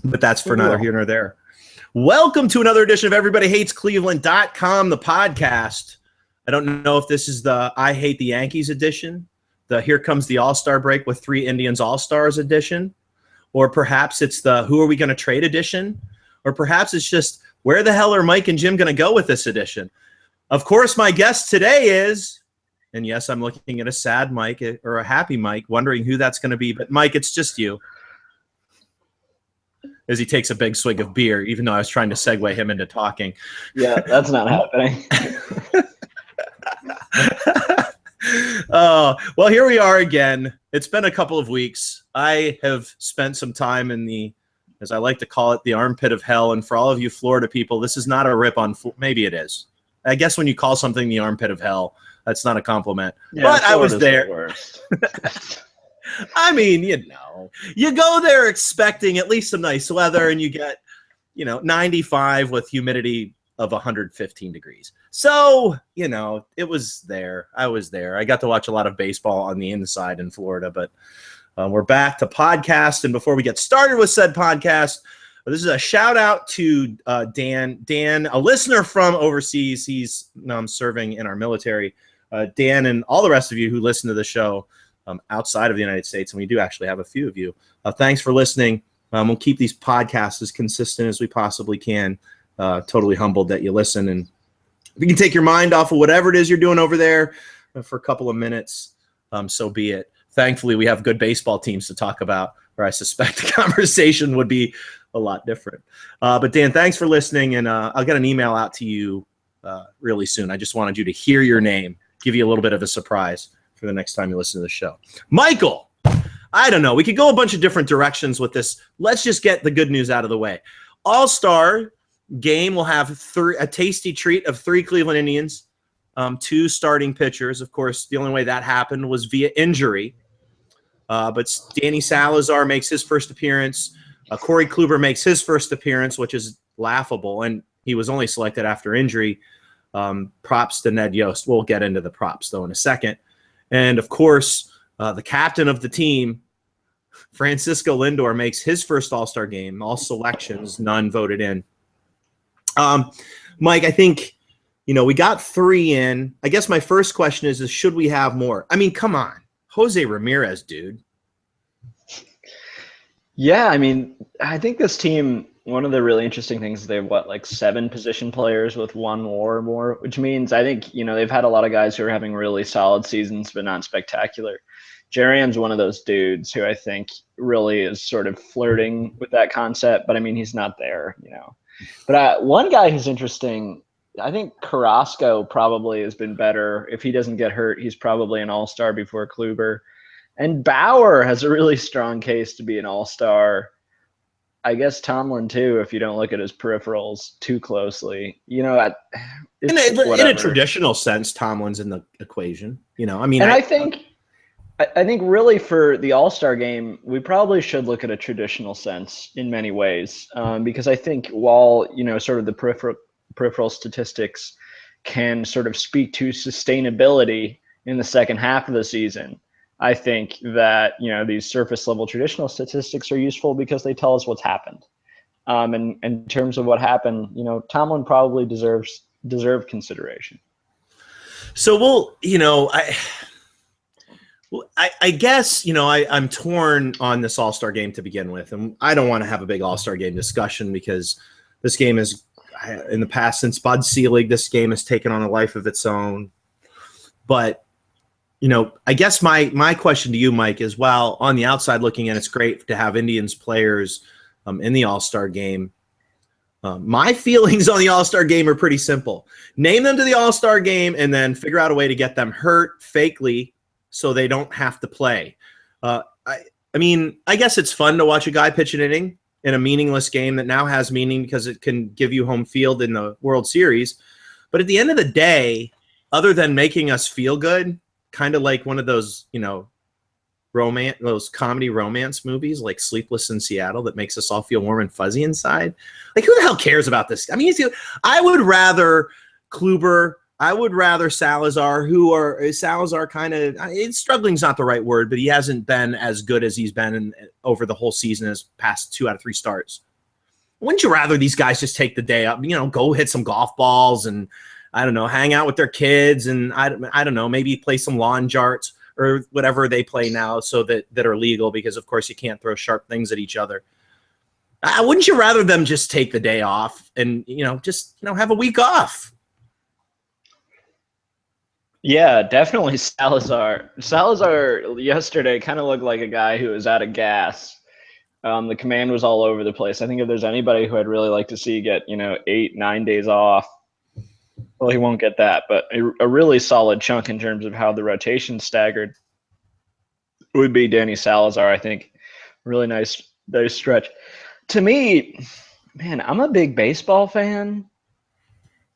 But that's for neither here nor there. Welcome to another edition of EverybodyHatesCleveland.com, the podcast. I don't know if this is the I Hate the Yankees edition, the Here Comes the All-Star Break with 3 Indians All-Stars edition, or perhaps it's the Who Are We Going to Trade edition, or perhaps it's just Where the hell are Mike and Jim going to go with this edition? Of course, my guest today is, and yes, I'm looking at a sad Mike or a happy Mike, wondering who that's going to be, but Mike, it's just you. As he takes a big swig of beer, even though I was trying to segue him into talking. Yeah, that's not happening. Well, here we are again. It's been a couple of weeks. I have spent some time in the, as I like to call it, the armpit of hell. And for all of you Florida people, this is not a rip on, maybe it is. I guess when you call something the armpit of hell, that's not a compliment. Yeah, but I was there. The worst. I mean, you go there expecting at least some nice weather, and you get, 95 with humidity of 115 degrees. So, it was there. I was there. I got to watch a lot of baseball on the inside in Florida, but we're back to podcast. And before we get started with said podcast, this is a shout out to Dan. Dan, a listener from overseas. He's serving in our military. Dan and all the rest of you who listen to the show outside of the United States, and we do actually have a few of you. Thanks for listening. We'll keep these podcasts as consistent as we possibly can. Totally humbled that you listen, and if you can take your mind off of whatever it is you're doing over there for a couple of minutes, so be it. Thankfully, we have good baseball teams to talk about, or I suspect the conversation would be a lot different. But Dan, thanks for listening, and I'll get an email out to you really soon. I just wanted you to hear your name, give you a little bit of a surprise for the next time you listen to the show. Michael, I don't know. We could go a bunch of different directions with this. Let's just get the good news out of the way. All-Star game will have a tasty treat of 3 Cleveland Indians, 2 starting pitchers. Of course, the only way that happened was via injury. But Danny Salazar makes his first appearance. Corey Kluber makes his first appearance, which is laughable, and he was only selected after injury. Props to Ned Yost. We'll get into the props, though, in a second. And, of course, the captain of the team, Francisco Lindor, makes his first All-Star game. All selections, none voted in. Mike, I think, we got 3 in. I guess my first question is should we have more? I mean, come on. Jose Ramirez, dude. Yeah, I mean, I think this team, one of the really interesting things is they have, 7 position players with 1 or more, which means I think, they've had a lot of guys who are having really solid seasons, but not spectacular. Jerrian's one of those dudes who I think really is sort of flirting with that concept, but I mean, he's not there, But one guy who's interesting, I think Carrasco probably has been better. If he doesn't get hurt, he's probably an all-star before Kluber. And Bauer has a really strong case to be an all-star. I guess Tomlin, too, if you don't look at his peripherals too closely. In a traditional sense, Tomlin's in the equation. I think really for the All-Star game, we probably should look at a traditional sense in many ways, because I think while, sort of the peripheral statistics can sort of speak to sustainability in the second half of the season, I think that, these surface level traditional statistics are useful because they tell us what's happened. And in terms of what happened, Tomlin probably deserved consideration. So I guess, I'm torn on this All-Star game to begin with, and I don't want to have a big All-Star game discussion because this game is, in the past, since Bud Selig, this game has taken on a life of its own. But, I guess my question to you, Mike, is, well, on the outside looking in, it's great to have Indians players in the All-Star game. My feelings on the All-Star game are pretty simple. Name them to the All-Star game and then figure out a way to get them hurt fakely so they don't have to play. I guess it's fun to watch a guy pitch an inning in a meaningless game that now has meaning because it can give you home field in the World Series. But at the end of the day, other than making us feel good, kind of like one of those, those comedy romance movies like Sleepless in Seattle that makes us all feel warm and fuzzy inside. Like, who the hell cares about this? I mean, I would rather Kluber, I would rather Salazar, Salazar kind of, struggling's not the right word, but he hasn't been as good as he's been over the whole season as past 2 out of 3 starts Wouldn't you rather these guys just take the day up, go hit some golf balls and, I don't know, hang out with their kids and I don't know, maybe play some lawn darts or whatever they play now so that are legal because, of course, you can't throw sharp things at each other. Wouldn't you rather them just take the day off and, have a week off? Yeah, definitely Salazar. Salazar yesterday kind of looked like a guy who was out of gas. The command was all over the place. I think if there's anybody who I'd really like to see get, 8-9 days off, well, he won't get that, but a really solid chunk in terms of how the rotation staggered would be Danny Salazar. I think really nice stretch. To me, man, I'm a big baseball fan.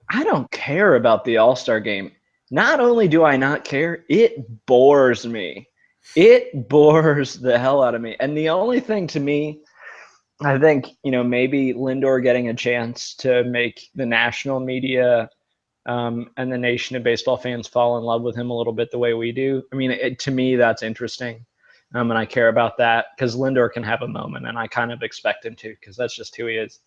I don't care about the All-Star game. Not only do I not care, it bores me. It bores the hell out of me. And the only thing to me, I think, maybe Lindor getting a chance to make the national media and the nation of baseball fans fall in love with him a little bit the way we do. I mean, to me, that's interesting. And I care about that because Lindor can have a moment, and I kind of expect him to because that's just who he is.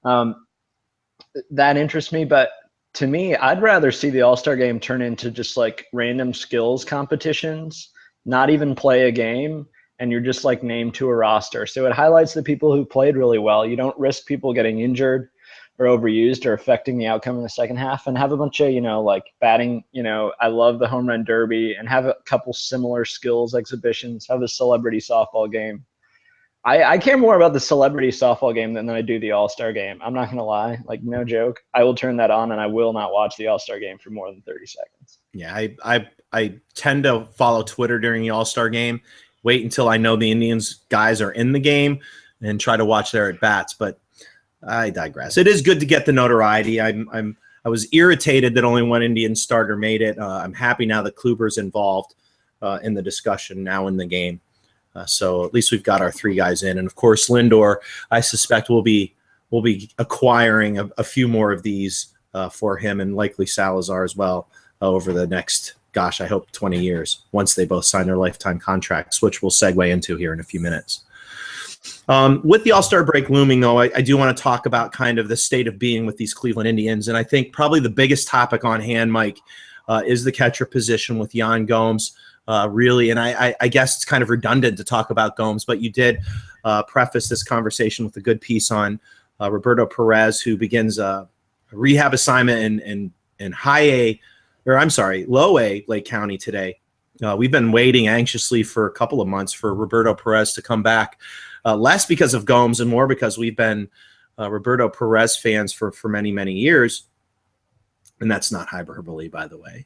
That interests me, but to me, I'd rather see the All-Star game turn into just like random skills competitions, not even play a game, and you're just like named to a roster. So it highlights the people who played really well. You don't risk people getting injured or overused or affecting the outcome in the second half, and have a bunch of, like batting, I love the home run derby, and have a couple similar skills exhibitions, have a celebrity softball game. I care more about the celebrity softball game than I do the All-Star game. I'm not going to lie. Like, no joke. I will turn that on, and I will not watch the All-Star game for more than 30 seconds. Yeah, I tend to follow Twitter during the All-Star game, wait until I know the Indians guys are in the game, and try to watch their at-bats. But I digress. It is good to get the notoriety. I was irritated that only one Indian starter made it. I'm happy now that Kluber's involved in the discussion now in the game. So at least we've got our three guys in, and of course Lindor, I suspect we'll be acquiring a few more of these for him, and likely Salazar as well over the next, I hope 20 years once they both sign their lifetime contracts, which we'll segue into here in a few minutes. With the All-Star break looming, though, I do want to talk about kind of the state of being with these Cleveland Indians, and I think probably the biggest topic on hand, Mike, is the catcher position with Yan Gomes. Really, and I guess it's kind of redundant to talk about Gomes, but you did preface this conversation with a good piece on Roberto Perez, who begins a rehab assignment in Low A Lake County today. We've been waiting anxiously for a couple of months for Roberto Perez to come back, less because of Gomes and more because we've been Roberto Perez fans for many, many years, and that's not hyperbole, by the way.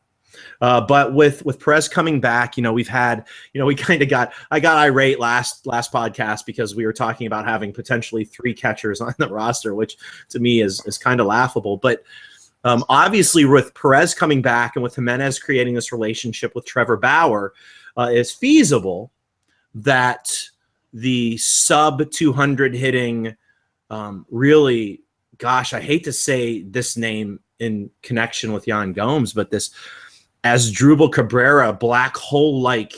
But with Perez coming back, we've had, I got irate last podcast because we were talking about having potentially three catchers on the roster, which to me is kind of laughable. But obviously with Perez coming back and with Jimenez creating this relationship with Trevor Bauer, it's feasible that the sub 200 hitting, really, I hate to say this name in connection with Yan Gomes, but this Asdrubal Cabrera black hole-like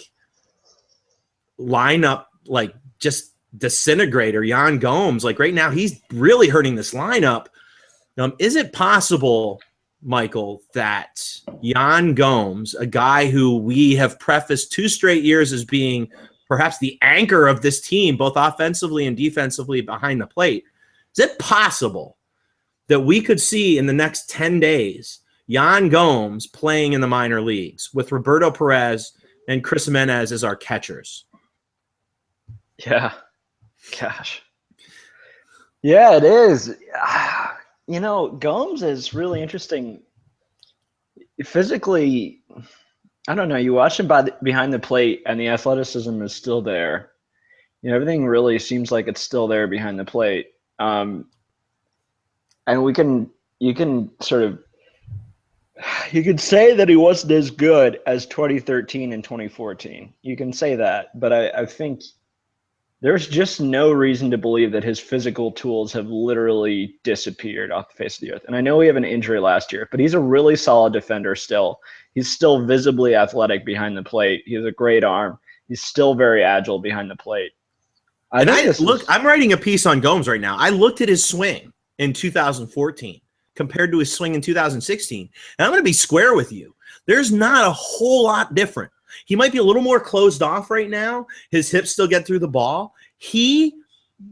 lineup, like just disintegrator, Yan Gomes, like right now he's really hurting this lineup. Is it possible, Michael, that Yan Gomes, a guy who we have prefaced 2 straight years as being perhaps the anchor of this team, both offensively and defensively behind the plate, is it possible that we could see in the next 10 days Yan Gomes playing in the minor leagues with Roberto Perez and Chris Jimenez as our catchers? Yeah. Gosh. Yeah, it is. Gomes is really interesting. Physically, I don't know. You watch him behind the plate, and the athleticism is still there. Everything really seems like it's still there behind the plate. And you can sort of, you could say that he wasn't as good as 2013 and 2014. You can say that, but I think there's just no reason to believe that his physical tools have literally disappeared off the face of the earth. And I know he had an injury last year, but he's a really solid defender still. He's still visibly athletic behind the plate. He has a great arm. He's still very agile behind the plate. I And think this is I'm writing a piece on Gomes right now. I looked at his swing in 2014 compared to his swing in 2016. And I'm going to be square with you. There's not a whole lot different. He might be a little more closed off right now. His hips still get through the ball. He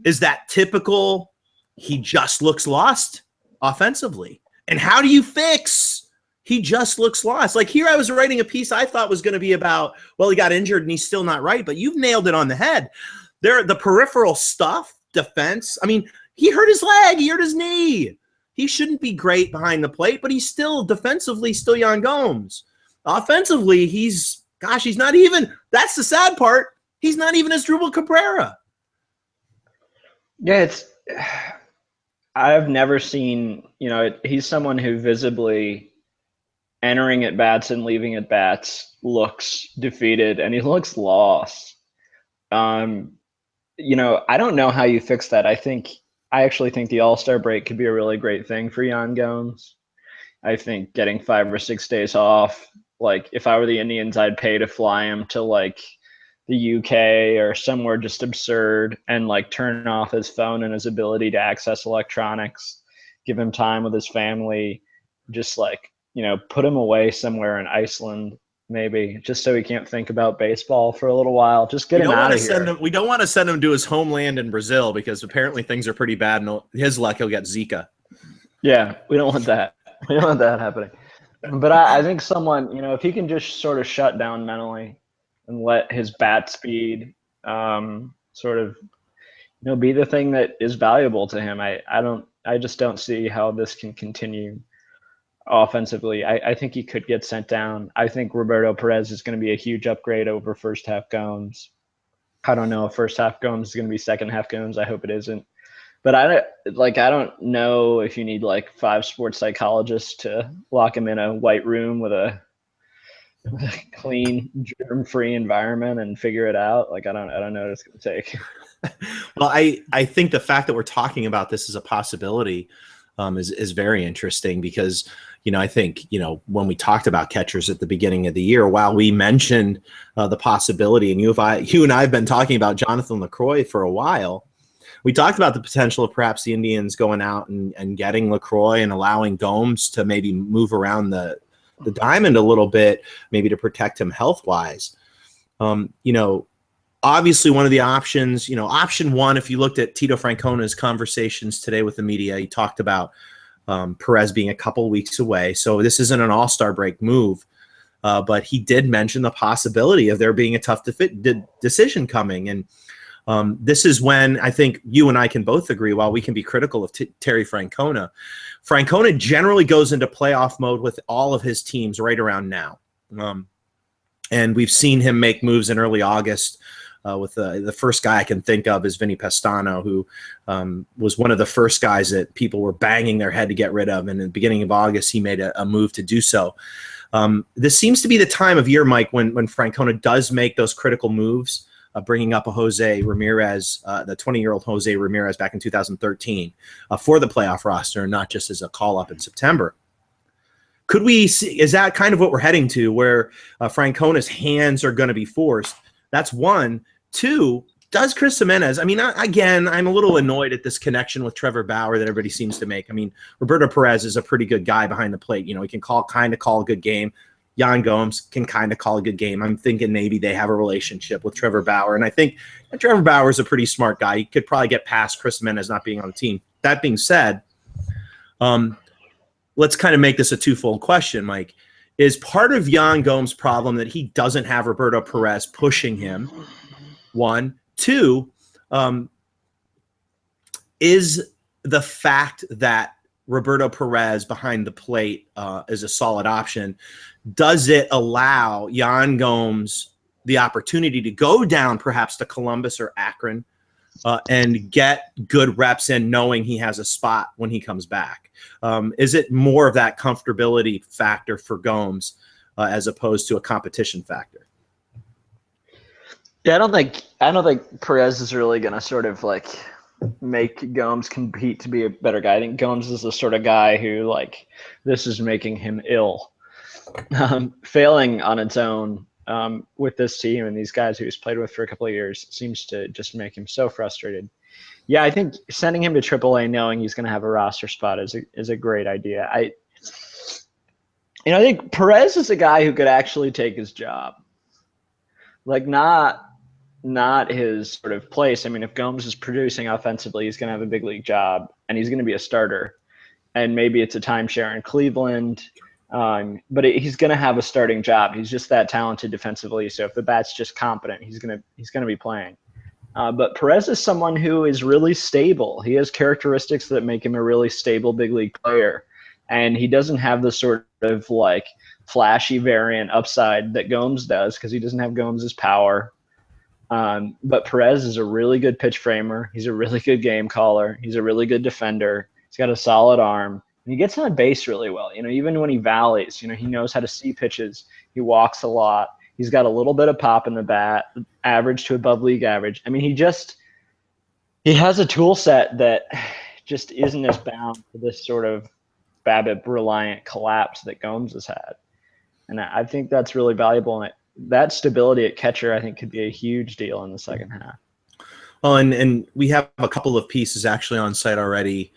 is that typical, he just looks lost offensively. And how do you fix? He just looks lost. Like here I was writing a piece I thought was going to be about, well, he got injured and he's still not right, but you've nailed it on the head. The peripheral stuff, defense. I mean, he hurt his leg, he hurt his knee. He shouldn't be great behind the plate, but he's still defensively still Yan Gomes. Offensively, he's not even. That's the sad part. He's not even as Drupal Cabrera. Yeah, I've never seen, he's someone who visibly entering at bats and leaving at bats looks defeated and he looks lost. I don't know how you fix that. I actually think the All-Star break could be a really great thing for Yan Gomes. I think getting 5 or 6 days off, like if I were the Indians, I'd pay to fly him to like the UK or somewhere just absurd and like turn off his phone and his ability to access electronics, give him time with his family, just like, put him away somewhere in Iceland, maybe, just so he can't think about baseball for a little while. Just get him out of here. We don't want to send him to his homeland in Brazil because apparently things are pretty bad. And his luck, he'll get Zika. Yeah, we don't want that. We don't want that happening. But I think someone, if he can just sort of shut down mentally and let his bat speed sort of, be the thing that is valuable to him. I just don't see how this can continue offensively. I think he could get sent down. I think Roberto Perez is going to be a huge upgrade over first half Gomes. I don't know if first half Gomes is going to be second half Gomes. I hope it isn't. But I don't know if you need like 5 sports psychologists to lock him in a white room with a clean, germ-free environment and figure it out. Like I don't know what it's going to take. Well, I think the fact that we're talking about this as a possibility is very interesting because, I think, when we talked about catchers at the beginning of the year, while we mentioned the possibility, and you and I have been talking about Jonathan LaCroix for a while, we talked about the potential of perhaps the Indians going out and getting LaCroix and allowing Gomes to maybe move around the diamond a little bit, maybe to protect him health-wise. Obviously, one of the options, option one, if you looked at Tito Francona's conversations today with the media, he talked about Perez being a couple weeks away. So this isn't an all-star break move, but he did mention the possibility of there being a tough decision coming. And this is when I think you and I can both agree, while we can be critical of Terry Francona, Francona generally goes into playoff mode with all of his teams right around now. And we've seen him make moves in early August. With the first guy I can think of is Vinny Pestano, who was one of the first guys that people were banging their head to get rid of. And in the beginning of August, he made a move to do so. This seems to be the time of year, Mike, when Francona does make those critical moves, bringing up a Jose Ramirez, the 20-year-old Jose Ramirez back in 2013 for the playoff roster, not just as a call-up in September. Could we see, is that kind of what we're heading to, where Francona's hands are going to be forced? That's one. Two, does Chris Jimenez, again, I'm a little annoyed at this connection with Trevor Bauer that everybody seems to make. Roberto Perez is a pretty good guy behind the plate. He can kind of call a good game. Yan Gomes can kind of call a good game. I'm thinking maybe they have a relationship with Trevor Bauer. And I think Trevor Bauer is a pretty smart guy. He could probably get past Chris Jimenez not being on the team. That being said, let's kind of make this a twofold question, Mike. Is part of Yan Gomes' problem that he doesn't have Roberto Perez pushing him? One. Two, is the fact that Roberto Perez behind the plate is a solid option, does it allow Yan Gomes the opportunity to go down perhaps to Columbus or Akron and get good reps in, knowing he has a spot when he comes back? Is it more of that comfortability factor for Gomes as opposed to a competition factor? Yeah, I don't think Perez is really going to sort of like make Gomes compete to be a better guy. I think Gomes is the sort of guy who, like, this is making him ill. Failing on its own with this team and these guys who he's played with for a couple of years seems to just make him so frustrated. Yeah, I think sending him to AAA knowing he's going to have a roster spot is a great idea. I think Perez is a guy who could actually take his job. Like not his sort of place. I mean, if Gomes is producing offensively, he's going to have a big league job and he's going to be a starter. And maybe it's a timeshare in Cleveland. But he's going to have a starting job. He's just that talented defensively. So if the bat's just competent, he's going to be playing. But Perez is someone who is really stable. He has characteristics that make him a really stable big league player. And he doesn't have the sort of like flashy variant upside that Gomes does because he doesn't have Gomes's power. But Perez is a really good pitch framer. He's a really good game caller. He's a really good defender. He's got a solid arm. And he gets on base really well. Even when he valleys, he knows how to see pitches. He walks a lot. He's got a little bit of pop in the bat, average to above league average. I mean, he has a tool set that just isn't as bound to this sort of BABIP-reliant collapse that Gomes has had. And I think that's really valuable. And that stability at catcher, I think, could be a huge deal in the second half. Well, and we have a couple of pieces actually on site already.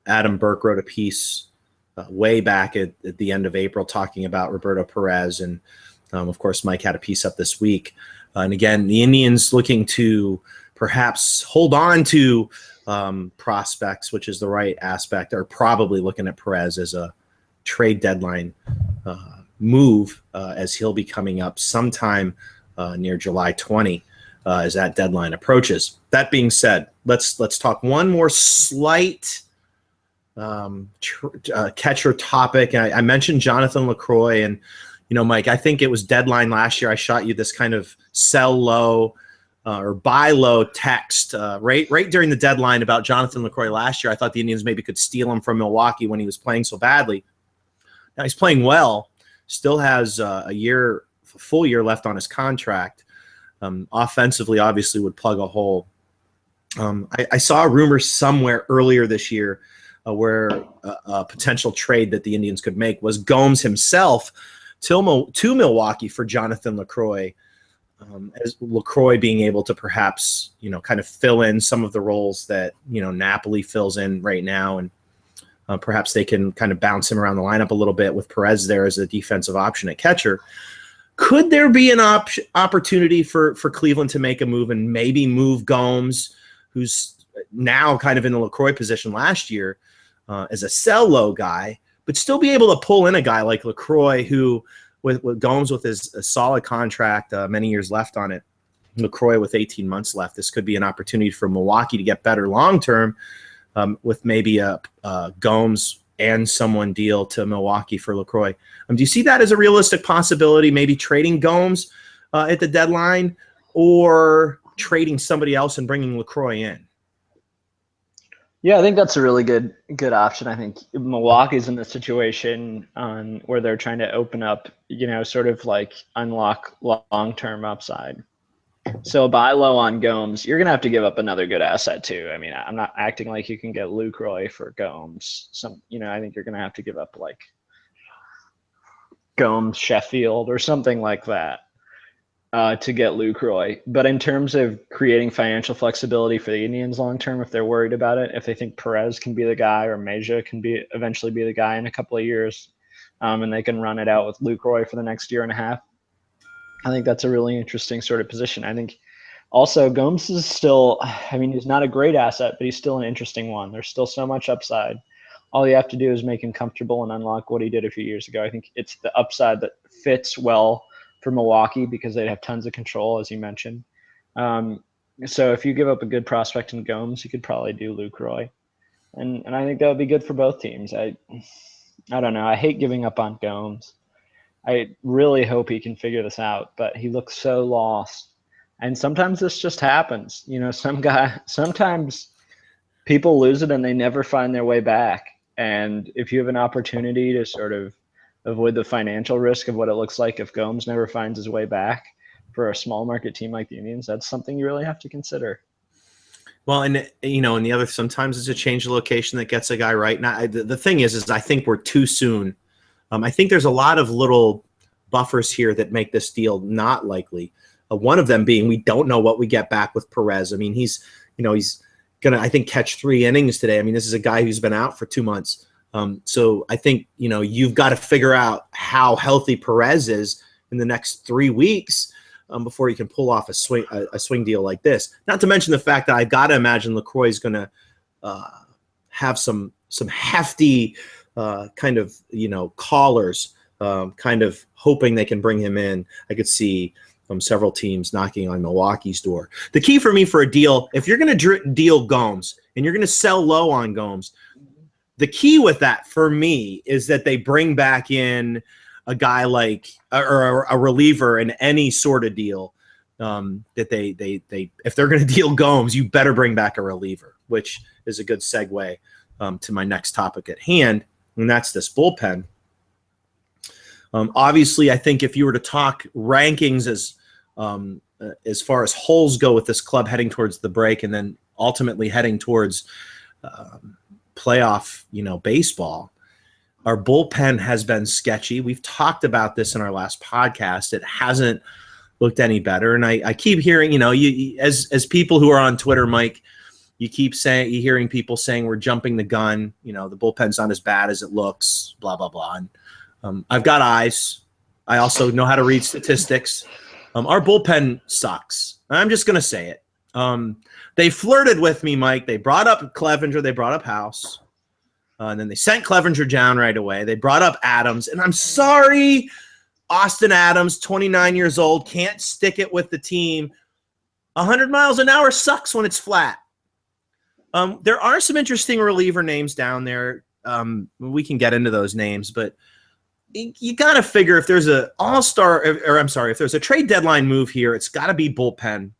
Adam Burke wrote a piece way back at the end of April talking about Roberto Perez. And, of course, Mike had a piece up this week. And, again, the Indians looking to perhaps hold on to prospects, which is the right aspect, are probably looking at Perez as a trade deadline move as he'll be coming up sometime near July 20 as that deadline approaches. That being said, let's talk one more slight catcher topic. I mentioned Jonathan LaCroix, and Mike, I think it was deadline last year. I shot you this kind of sell low or buy low text right during the deadline about Jonathan LaCroix last year. I thought the Indians maybe could steal him from Milwaukee when he was playing so badly. Now he's playing well, still has a full year left on his contract. Offensively, obviously, would plug a hole. I saw a rumor somewhere earlier this year where a potential trade that the Indians could make was Gomes himself to Milwaukee for Jonathan LaCroix, as LaCroix being able to perhaps, kind of fill in some of the roles that, Napoli fills in right now. And perhaps they can kind of bounce him around the lineup a little bit with Perez there as a defensive option at catcher. Could there be an opportunity for Cleveland to make a move and maybe move Gomes, who's now kind of in the LaCroix position last year, as a sell low guy, but still be able to pull in a guy like LaCroix who, with Gomes with his solid contract, many years left on it, LaCroix with 18 months left, this could be an opportunity for Milwaukee to get better long-term with maybe a Gomes and someone deal to Milwaukee for LaCroix. Do you see that as a realistic possibility, maybe trading Gomes at the deadline or trading somebody else and bringing LaCroix in? Yeah, I think that's a really good option. I think Milwaukee's in the situation where they're trying to open up, sort of like unlock long-term upside. So buy low on Gomes, you're going to have to give up another good asset too. I mean, I'm not acting like you can get LaCroix for Gomes. I think you're going to have to give up like Gomes, Sheffield, or something like that to get LaCroix. But in terms of creating financial flexibility for the Indians long term, if they're worried about it, if they think Perez can be the guy or Mejia can eventually be the guy in a couple of years, and they can run it out with LaCroix for the next year and a half, I think that's a really interesting sort of position. I think also Gomes is still, he's not a great asset, but he's still an interesting one. There's still so much upside. All you have to do is make him comfortable and unlock what he did a few years ago. I think it's the upside that fits well for Milwaukee because they'd have tons of control, as you mentioned. So if you give up a good prospect in Gomes, you could probably do LaCroix. And I think that would be good for both teams. I don't know. I hate giving up on Gomes. I really hope he can figure this out, but he looks so lost. And sometimes this just happens. Sometimes people lose it and they never find their way back. And if you have an opportunity to sort of avoid the financial risk of what it looks like if Gomes never finds his way back for a small market team like the Indians, that's something you really have to consider. Well, and the other, sometimes it's a change of location that gets a guy right. Now, the thing is I think we're too soon. I think there's a lot of little buffers here that make this deal not likely. One of them being we don't know what we get back with Perez. I mean, he's gonna, I think, catch 3 innings today. I mean, this is a guy who's been out for 2 months. So I think, you've got to figure out how healthy Perez is in the next 3 weeks before you can pull off a swing deal like this. Not to mention the fact that I've got to imagine LaCroix is going to have some hefty kind of, callers, kind of hoping they can bring him in. I could see several teams knocking on Milwaukee's door. The key for me for a deal, if you're going to deal Gomes and you're going to sell low on Gomes, the key with that for me is that they bring back in a guy like or a reliever in any sort of deal. That they if they're going to deal Gomes, you better bring back a reliever, which is a good segue to my next topic at hand, and that's this bullpen. Obviously, I think if you were to talk rankings as far as holes go with this club heading towards the break, and then ultimately heading towards playoff, baseball, our bullpen has been sketchy. We've talked about this in our last podcast. It hasn't looked any better, and I keep hearing, you as people who are on Twitter, Mike, you keep saying, hearing people saying we're jumping the gun. The bullpen's not as bad as it looks. Blah blah blah. And I've got eyes. I also know how to read statistics. Our bullpen sucks. I'm just gonna say it. They flirted with me, Mike. They brought up Clevenger. They brought up House. And then they sent Clevenger down right away. They brought up Adams. And I'm sorry, Austin Adams, 29 years old, can't stick it with the team. 100 miles an hour sucks when it's flat. There are some interesting reliever names down there. We can get into those names, but you got to figure if there's a all-star, or I'm sorry, if there's a trade deadline move here, it's got to be bullpen.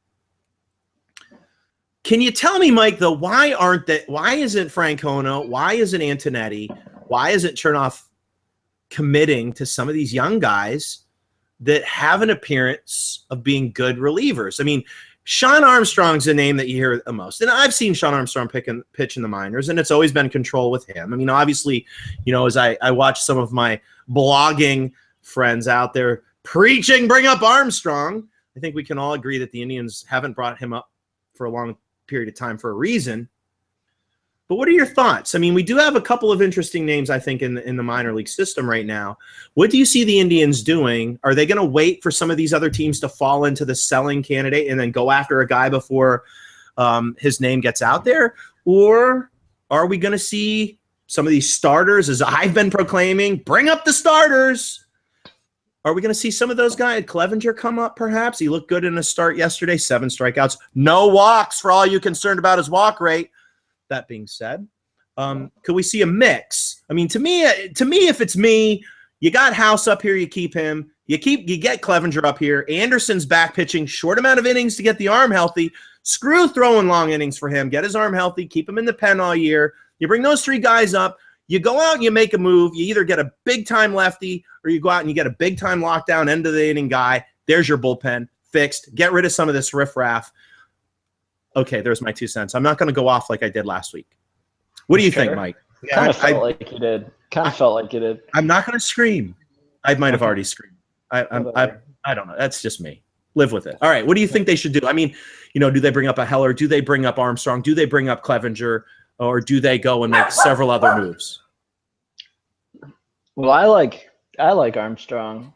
Can you tell me, Mike, though, why isn't Francona, why isn't Antonetti, why isn't Chernoff committing to some of these young guys that have an appearance of being good relievers? I mean, Sean Armstrong's a name that you hear the most. And I've seen Sean Armstrong pitch in the minors, and it's always been control with him. I mean, obviously, as I watch some of my blogging friends out there preaching, bring up Armstrong, I think we can all agree that the Indians haven't brought him up for a long period of time for a reason. But what are your thoughts? I mean, we do have a couple of interesting names, I think, in the minor league system right now. What do you see the Indians doing? Are they going to wait for some of these other teams to fall into the selling candidate and then go after a guy before his name gets out there? Or are we going to see some of these starters, as I've been proclaiming, bring up the starters? Are we going to see some of those guys? Clevenger come up, perhaps? He looked good in a start yesterday, 7 strikeouts, no walks for all you concerned about his walk rate. That being said, could we see a mix? I mean, to me, if it's me, you got House up here, you keep him. You get Clevenger up here. Anderson's back pitching, short amount of innings to get the arm healthy. Screw throwing long innings for him. Get his arm healthy. Keep him in the pen all year. You bring those 3 guys up. You go out and you make a move. You either get a big-time lefty or you go out and you get a big-time lockdown, end-of-the-inning guy. There's your bullpen fixed. Get rid of some of this riffraff. Okay, there's my 2 cents. I'm not going to go off like I did last week. What do you think, Mike? Kind of felt like you did. I'm not going to scream. I might have already screamed. I don't know. That's just me. Live with it. All right, what do you think they should do? I mean, do they bring up a Heller? Do they bring up Armstrong? Do they bring up Clevenger? Or do they go and make several other moves? Well, I like Armstrong.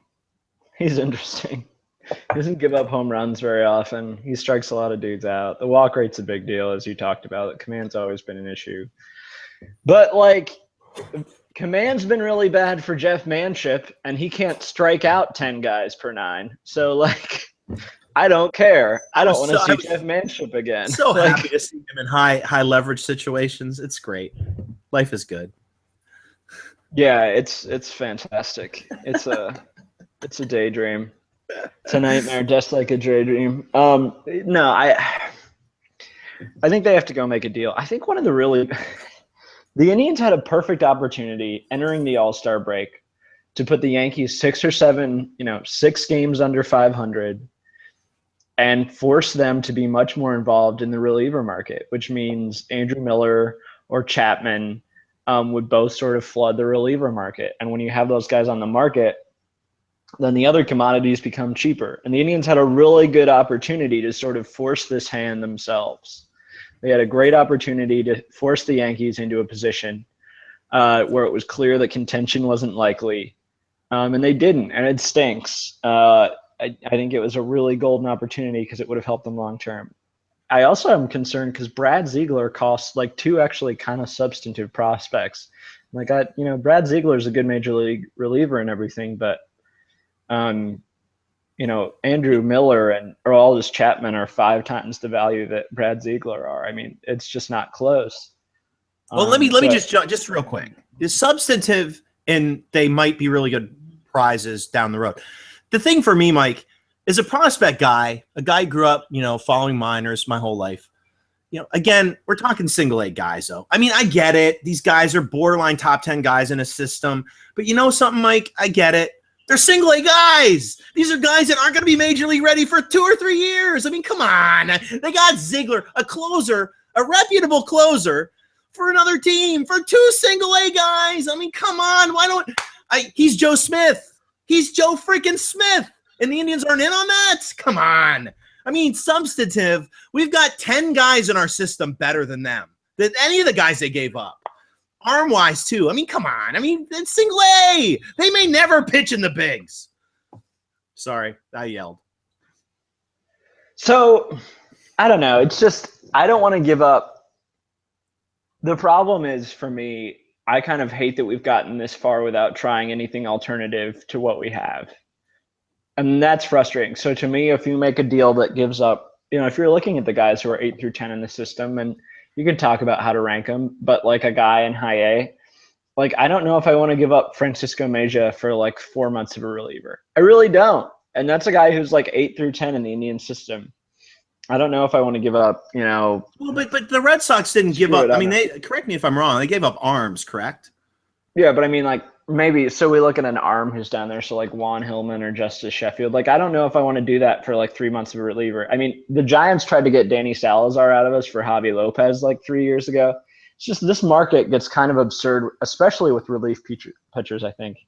He's interesting. He doesn't give up home runs very often. He strikes a lot of dudes out. The walk rate's a big deal, as you talked about. The command's always been an issue. But, command's been really bad for Jeff Manship, and he can't strike out 10 guys per 9. So, I don't care. I don't want to see Jeff Manship again. So happy to see him in high leverage situations. It's great. Life is good. Yeah, it's fantastic. It's a daydream. It's a nightmare, just like a daydream. No, I think they have to go make a deal. I think one of the Indians had a perfect opportunity entering the All-Star break to put the Yankees 6 or 7, 6 games under 500. And force them to be much more involved in the reliever market, which means Andrew Miller or Chapman would both sort of flood the reliever market. And when you have those guys on the market, then the other commodities become cheaper. And the Indians had a really good opportunity to sort of force this hand themselves. They had a great opportunity to force the Yankees into a position where it was clear that contention wasn't likely. And they didn't, and it stinks. I think it was a really golden opportunity because it would have helped them long term. I also am concerned because Brad Ziegler costs like two actually kind of substantive prospects. Like Brad Ziegler is a good major league reliever and everything, but Andrew Miller and Aroldis Chapman are 5 times the value that Brad Ziegler are. I mean, it's just not close. Well, let me just real quick. It's substantive, and they might be really good prizes down the road. The thing for me, Mike, is a prospect guy. A guy grew up, following minors my whole life. Again, we're talking single A guys, though. I mean, I get it. These guys are borderline top 10 guys in a system. But you know something, Mike? I get it. They're single A guys. These are guys that aren't going to be major league ready for 2 or 3 years. I mean, come on. They got Ziegler, a closer, a reputable closer for another team, for 2 single A guys. I mean, come on. He's Joe Smith. He's Joe freaking Smith. And the Indians aren't in on that? Come on. I mean, substantive. We've got 10 guys in our system better than them, than any of the guys they gave up. Arm-wise, too. I mean, come on. I mean, it's single A. They may never pitch in the bigs. Sorry, I yelled. So, I don't know. It's just, I don't want to give up. The problem is, for me, I kind of hate that we've gotten this far without trying anything alternative to what we have. And that's frustrating. So to me, if you make a deal that gives up, if you're looking at the guys who are 8 through 10 in the system, and you can talk about how to rank them, but like a guy in high A, like I don't know if I want to give up Francisco Mejia for like 4 months of a reliever. I really don't. And that's a guy who's like 8 through 10 in the Indian system. I don't know if I want to give up, Well, but the Red Sox didn't give up. I mean, correct me if I'm wrong. They gave up arms, correct? Yeah, but I mean, like maybe. So we look at an arm who's down there. So like Juan Hillman or Justice Sheffield. Like I don't know if I want to do that for like 3 months of a reliever. I mean, the Giants tried to get Danny Salazar out of us for Javi Lopez like 3 years ago. It's just this market gets kind of absurd, especially with relief pitchers. I think,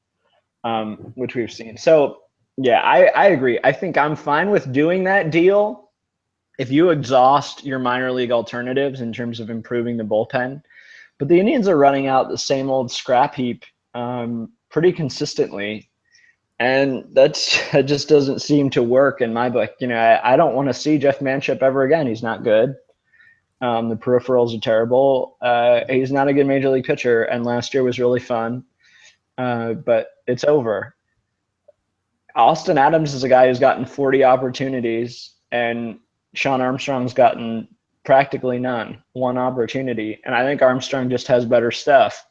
which we've seen. So yeah, I agree. I think I'm fine with doing that deal if you exhaust your minor league alternatives in terms of improving the bullpen. But the Indians are running out the same old scrap heap pretty consistently. And that just doesn't seem to work in my book. I don't want to see Jeff Manship ever again. He's not good. The peripherals are terrible. He's not a good major league pitcher. And last year was really fun. But it's over. Austin Adams is a guy who's gotten 40 opportunities, and Sean Armstrong's gotten practically none, 1 opportunity. And I think Armstrong just has better stuff.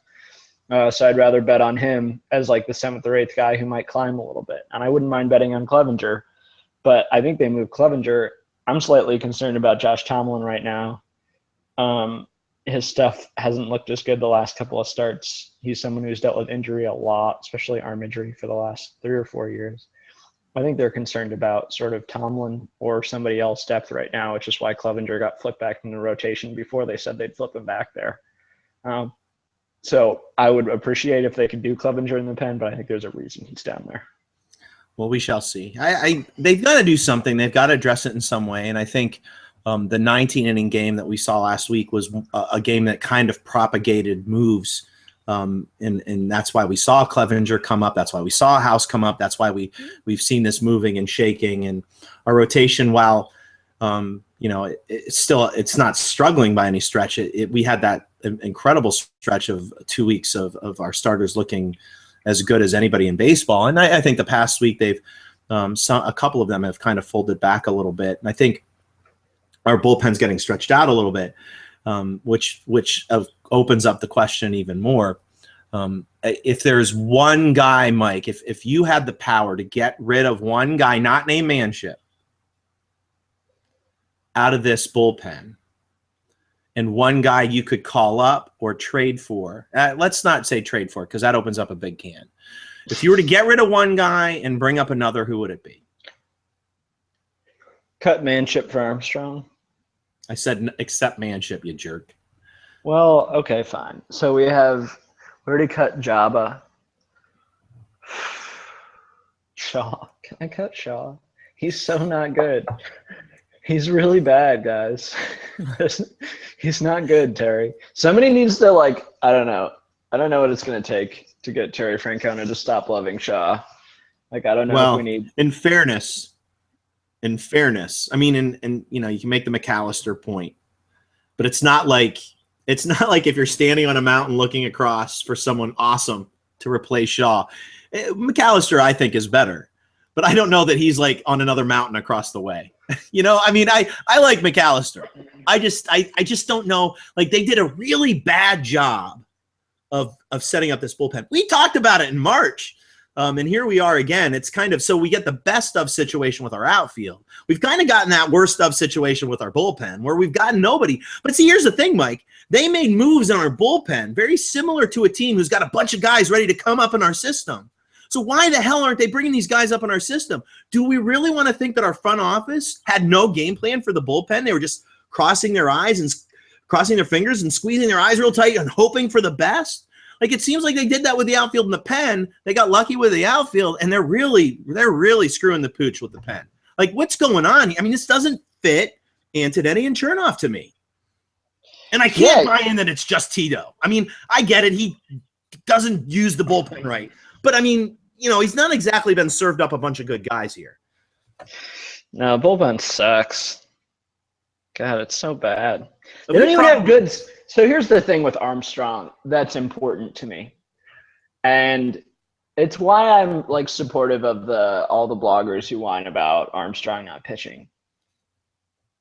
So I'd rather bet on him as like the 7th or 8th guy who might climb a little bit. And I wouldn't mind betting on Clevenger, but I think they moved Clevenger. I'm slightly concerned about Josh Tomlin right now. His stuff hasn't looked as good the last couple of starts. He's someone who's dealt with injury a lot, especially arm injury for the last 3 or 4 years. I think they're concerned about sort of Tomlin or somebody else depth right now, which is why Clevenger got flipped back in the rotation before they said they'd flip him back there. So I would appreciate if they could do Clevenger in the pen, but I think there's a reason he's down there. Well, we shall see. They've got to do something. They've got to address it in some way. And I think the 19-inning game that we saw last week was a game that kind of propagated moves. And that's why we saw Clevenger come up. That's why we saw House come up. That's why we've seen this moving and shaking. And our rotation, while it's not struggling by any stretch. We had that incredible stretch of 2 weeks of our starters looking as good as anybody in baseball. And I think the past week they've a couple of them have kind of folded back a little bit. And I think our bullpen's getting stretched out a little bit, which opens up the question even more. If there's one guy, Mike, if you had the power to get rid of one guy, not named Manship, out of this bullpen, and one guy you could call up or trade for, let's not say trade for, because that opens up a big can. If you were to get rid of one guy and bring up another, who would it be? Cut Manship for Armstrong. I said except Manship, you jerk. Well, okay, fine. So we already cut Jabba. Shaw. Can I cut Shaw? He's so not good. He's really bad, guys. He's not good, Terry. Somebody needs to, like, I don't know what it's going to take to get Terry Francona to stop loving Shaw. Like, I don't know if we need. In fairness, I mean, and you know, you can make the McAllister point, but it's not like if you're standing on a mountain looking across for someone awesome to replace Shaw. McAllister, I think, is better, but I don't know that he's like on another mountain across the way. You know, I mean, I like McAllister. I just don't know. Like, they did a really bad job of setting up this bullpen. We talked about it in March. And here we are again. It's kind of, so we get the best of situation with our outfield. We've kind of gotten that worst of situation with our bullpen where we've gotten nobody. But see, here's the thing, Mike. They made moves in our bullpen very similar to a team who's got a bunch of guys ready to come up in our system. So why the hell aren't they bringing these guys up in our system? Do we really want to think that our front office had no game plan for the bullpen? They were just crossing their eyes and crossing their fingers and squeezing their eyes real tight and hoping for the best? Like, it seems like they did that with the outfield and the pen. They got lucky with the outfield, and they're really screwing the pooch with the pen. Like, what's going on? I mean, this doesn't fit Antonetti and Chernoff to me. And I can't buy in that it's just Tito. I mean, I get it. He doesn't use the bullpen right. But, I mean, you know, he's not exactly been served up a bunch of good guys here. No, bullpen sucks. God, it's so bad. They don't even have good. So here's the thing with Armstrong that's important to me. And it's why I'm like supportive of all the bloggers who whine about Armstrong not pitching.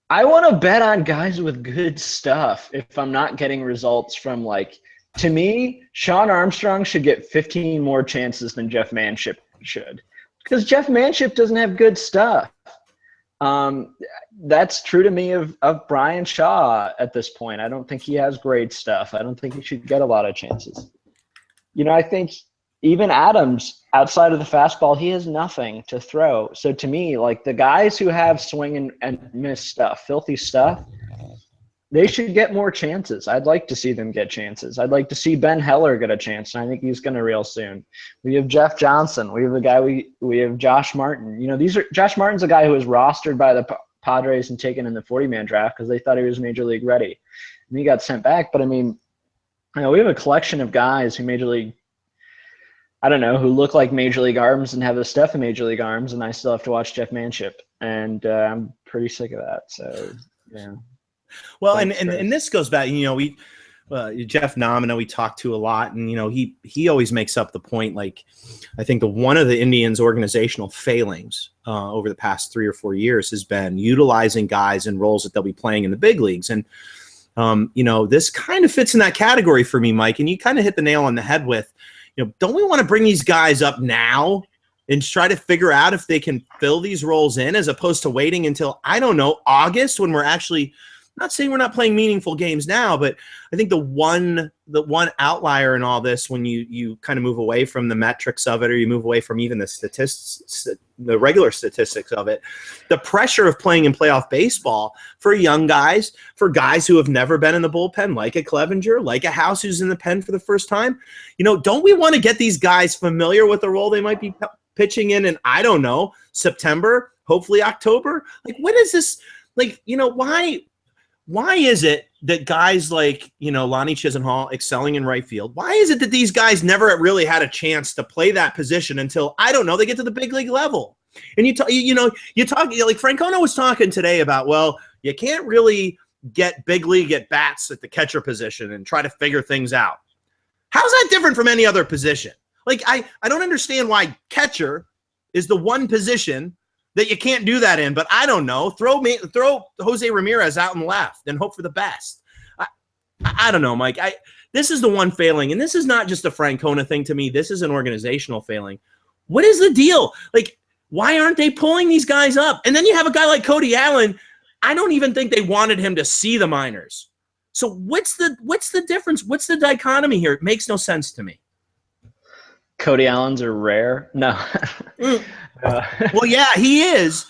I want to bet on guys with good stuff if I'm not getting results from, like, to me, Sean Armstrong should get 15 more chances than Jeff Manship should. Because Jeff Manship doesn't have good stuff. That's true to me of Brian Shaw at this point. I don't think he has great stuff. I don't think he should get a lot of chances. You know, I think even Adams, outside of the fastball, he has nothing to throw. So to me, like, the guys who have swing and miss stuff, filthy stuff, they should get more chances. I'd like to see them get chances. I'd like to see Ben Heller get a chance, and I think he's going to real soon. We have Jeff Johnson. We have the guy. We have Josh Martin. You know, Josh Martin's a guy who was rostered by the Padres and taken in the 40-man draft because they thought he was major league ready, and he got sent back. But I mean, you know, we have a collection of guys who who look like major league arms and have the stuff of major league arms, and I still have to watch Jeff Manship, and I'm pretty sick of that. So yeah. Well, and this goes back, you know, Jeff Nomina we talked to a lot, and, you know, he always makes up the point, like, I think one of the Indians' organizational failings over the past 3 or 4 years has been utilizing guys in roles that they'll be playing in the big leagues. And, you know, this kind of fits in that category for me, Mike, and you kind of hit the nail on the head with, you know, don't we want to bring these guys up now and try to figure out if they can fill these roles in, as opposed to waiting until, I don't know, August, when we're actually – not saying we're not playing meaningful games now, but I think the one outlier in all this, when you kind of move away from the metrics of it, or you move away from even the statistics, the regular statistics of it, the pressure of playing in playoff baseball for young guys, for guys who have never been in the bullpen, like a Clevenger, like a House who's in the pen for the first time, you know, don't we want to get these guys familiar with the role they might be pitching in, I don't know, September, hopefully October? Like, when is this, like, you know, why is it that guys like, you know, Lonnie Chisenhall excelling in right field, why is it that these guys never really had a chance to play that position until, I don't know, they get to the big league level? And you talk, like Francona was talking today about, well, you can't really get big league at bats at the catcher position and try to figure things out. How's that different from any other position? Like, I don't understand why catcher is the one position that you can't do that in, but I don't know. Throw Jose Ramirez out and left and hope for the best. I don't know, Mike. This is the one failing, and this is not just a Francona thing to me. This is an organizational failing. What is the deal? Like, why aren't they pulling these guys up? And then you have a guy like Cody Allen. I don't even think they wanted him to see the minors. So what's the difference? What's the dichotomy here? It makes no sense to me. Cody Allens are rare. No. Well, yeah, he is,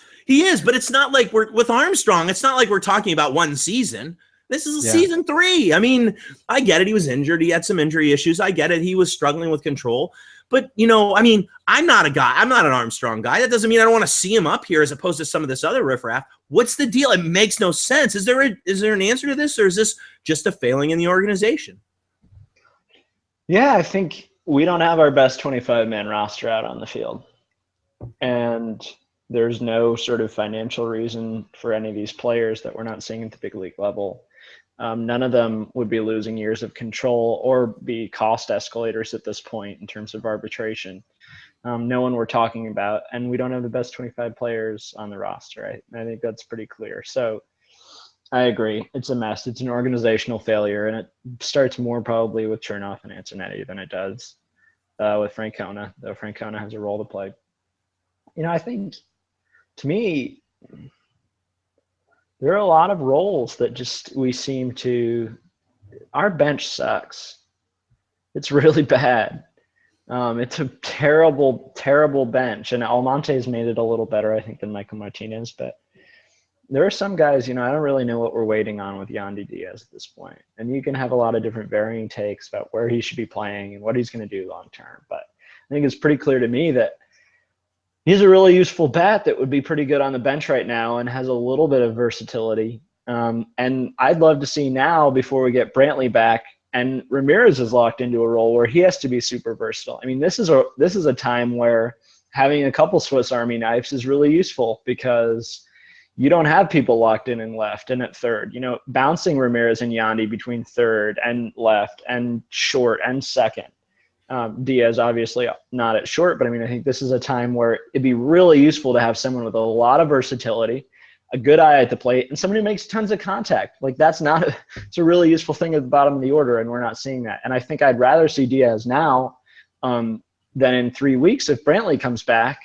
but it's not like we're with Armstrong. It's not like we're talking about one season. This is season 3. I mean, I get it. He was injured. He had some injury issues. I get it. He was struggling with control, But, you know, I mean, I'm not an Armstrong guy. That doesn't mean I don't want to see him up here as opposed to some of this other riffraff. What's the deal? It makes no sense. Is there an answer to this, or is this just a failing in the organization? Yeah, I think we don't have our best 25-man roster out on the field. And there's no sort of financial reason for any of these players that we're not seeing at the big league level. None of them would be losing years of control or be cost escalators at this point in terms of arbitration. No one we're talking about, and we don't have the best 25 players on the roster. I think that's pretty clear. So I agree. It's a mess. It's an organizational failure, and it starts more probably with Chernoff and Antonetti than it does with Francona, though Francona has a role to play. You know, I think, to me, there are a lot of roles that just we seem to – our bench sucks. It's really bad. It's a terrible, terrible bench. And Almonte's made it a little better, I think, than Michael Martinez. But there are some guys, you know, I don't really know what we're waiting on with Yandy Diaz at this point. And you can have a lot of different varying takes about where he should be playing and what he's going to do long term. But I think it's pretty clear to me that he's a really useful bat that would be pretty good on the bench right now and has a little bit of versatility. And I'd love to see now, before we get Brantley back, and Ramirez is locked into a role where he has to be super versatile. I mean, this is a time where having a couple Swiss Army knives is really useful, because you don't have people locked in left and at third. You know, bouncing Ramirez and Yandy between third and left and short and second. Diaz obviously not at short, but I mean, I think this is a time where it'd be really useful to have someone with a lot of versatility, a good eye at the plate, and somebody who makes tons of contact. Like, it's a really useful thing at the bottom of the order, and we're not seeing that. And I think I'd rather see Diaz now than in 3 weeks if Brantley comes back,